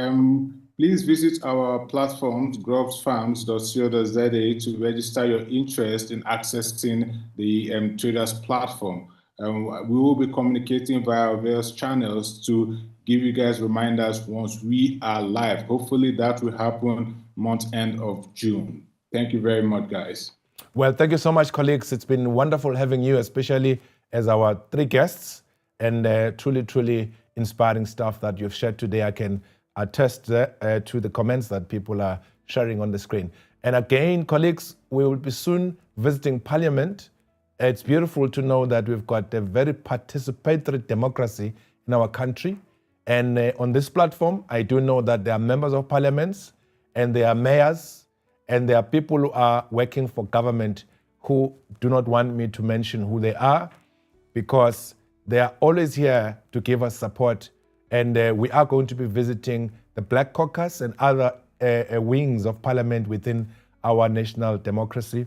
[SPEAKER 2] Please visit our platform, grubzfarms.co.za, to register your interest in accessing the traders platform. We will be communicating via various channels to give you guys reminders once we are live. Hopefully that will happen month end of June. Thank you very much, guys.
[SPEAKER 1] Well, thank you so much, colleagues. It's been wonderful having you, especially as our 3 guests, and truly, truly inspiring stuff that you've shared today. I can attest to the comments that people are sharing on the screen. And again, colleagues, we will be soon visiting Parliament. It's beautiful to know that we've got a very participatory democracy in our country. And on this platform, I do know that there are members of parliaments, and there are mayors, and there are people who are working for government who do not want me to mention who they are, because they are always here to give us support. And we are going to be visiting the Black Caucus and other wings of parliament within our national democracy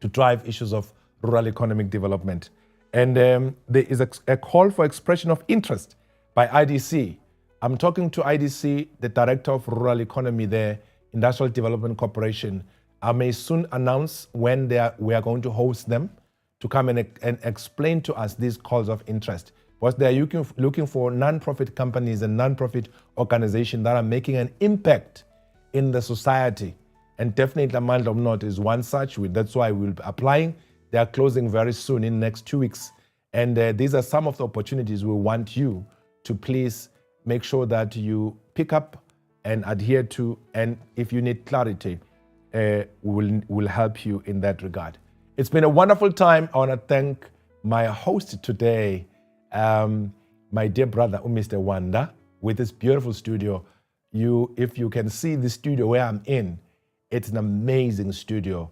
[SPEAKER 1] to drive issues of rural economic development. And there is a call for expression of interest by IDC. I'm talking to IDC, the Director of Rural Economy there, Industrial Development Corporation. I may soon announce when we are going to host them to come and explain to us these calls of interest. Because they are looking for non-profit companies and non-profit organizations that are making an impact in the society. And definitely Amandla Omnotho is one such. That's why we'll be applying. They are closing very soon in the next 2 weeks. And these are some of the opportunities we want you to please make sure that you pick up and adhere to. And if you need clarity, we'll help you in that regard. It's been a wonderful time. I want to thank my host today, my dear brother, Mr. Wanda, with this beautiful studio. If you can see the studio where I'm in, it's an amazing studio.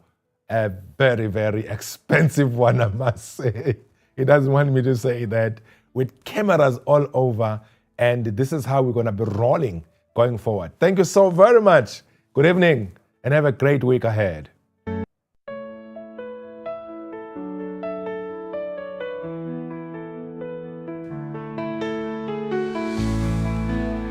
[SPEAKER 1] A very, very expensive one, I must say. He doesn't want me to say that. With cameras all over, and this is how we're going to be rolling going forward. Thank you so very much. Good evening, and have a great week ahead.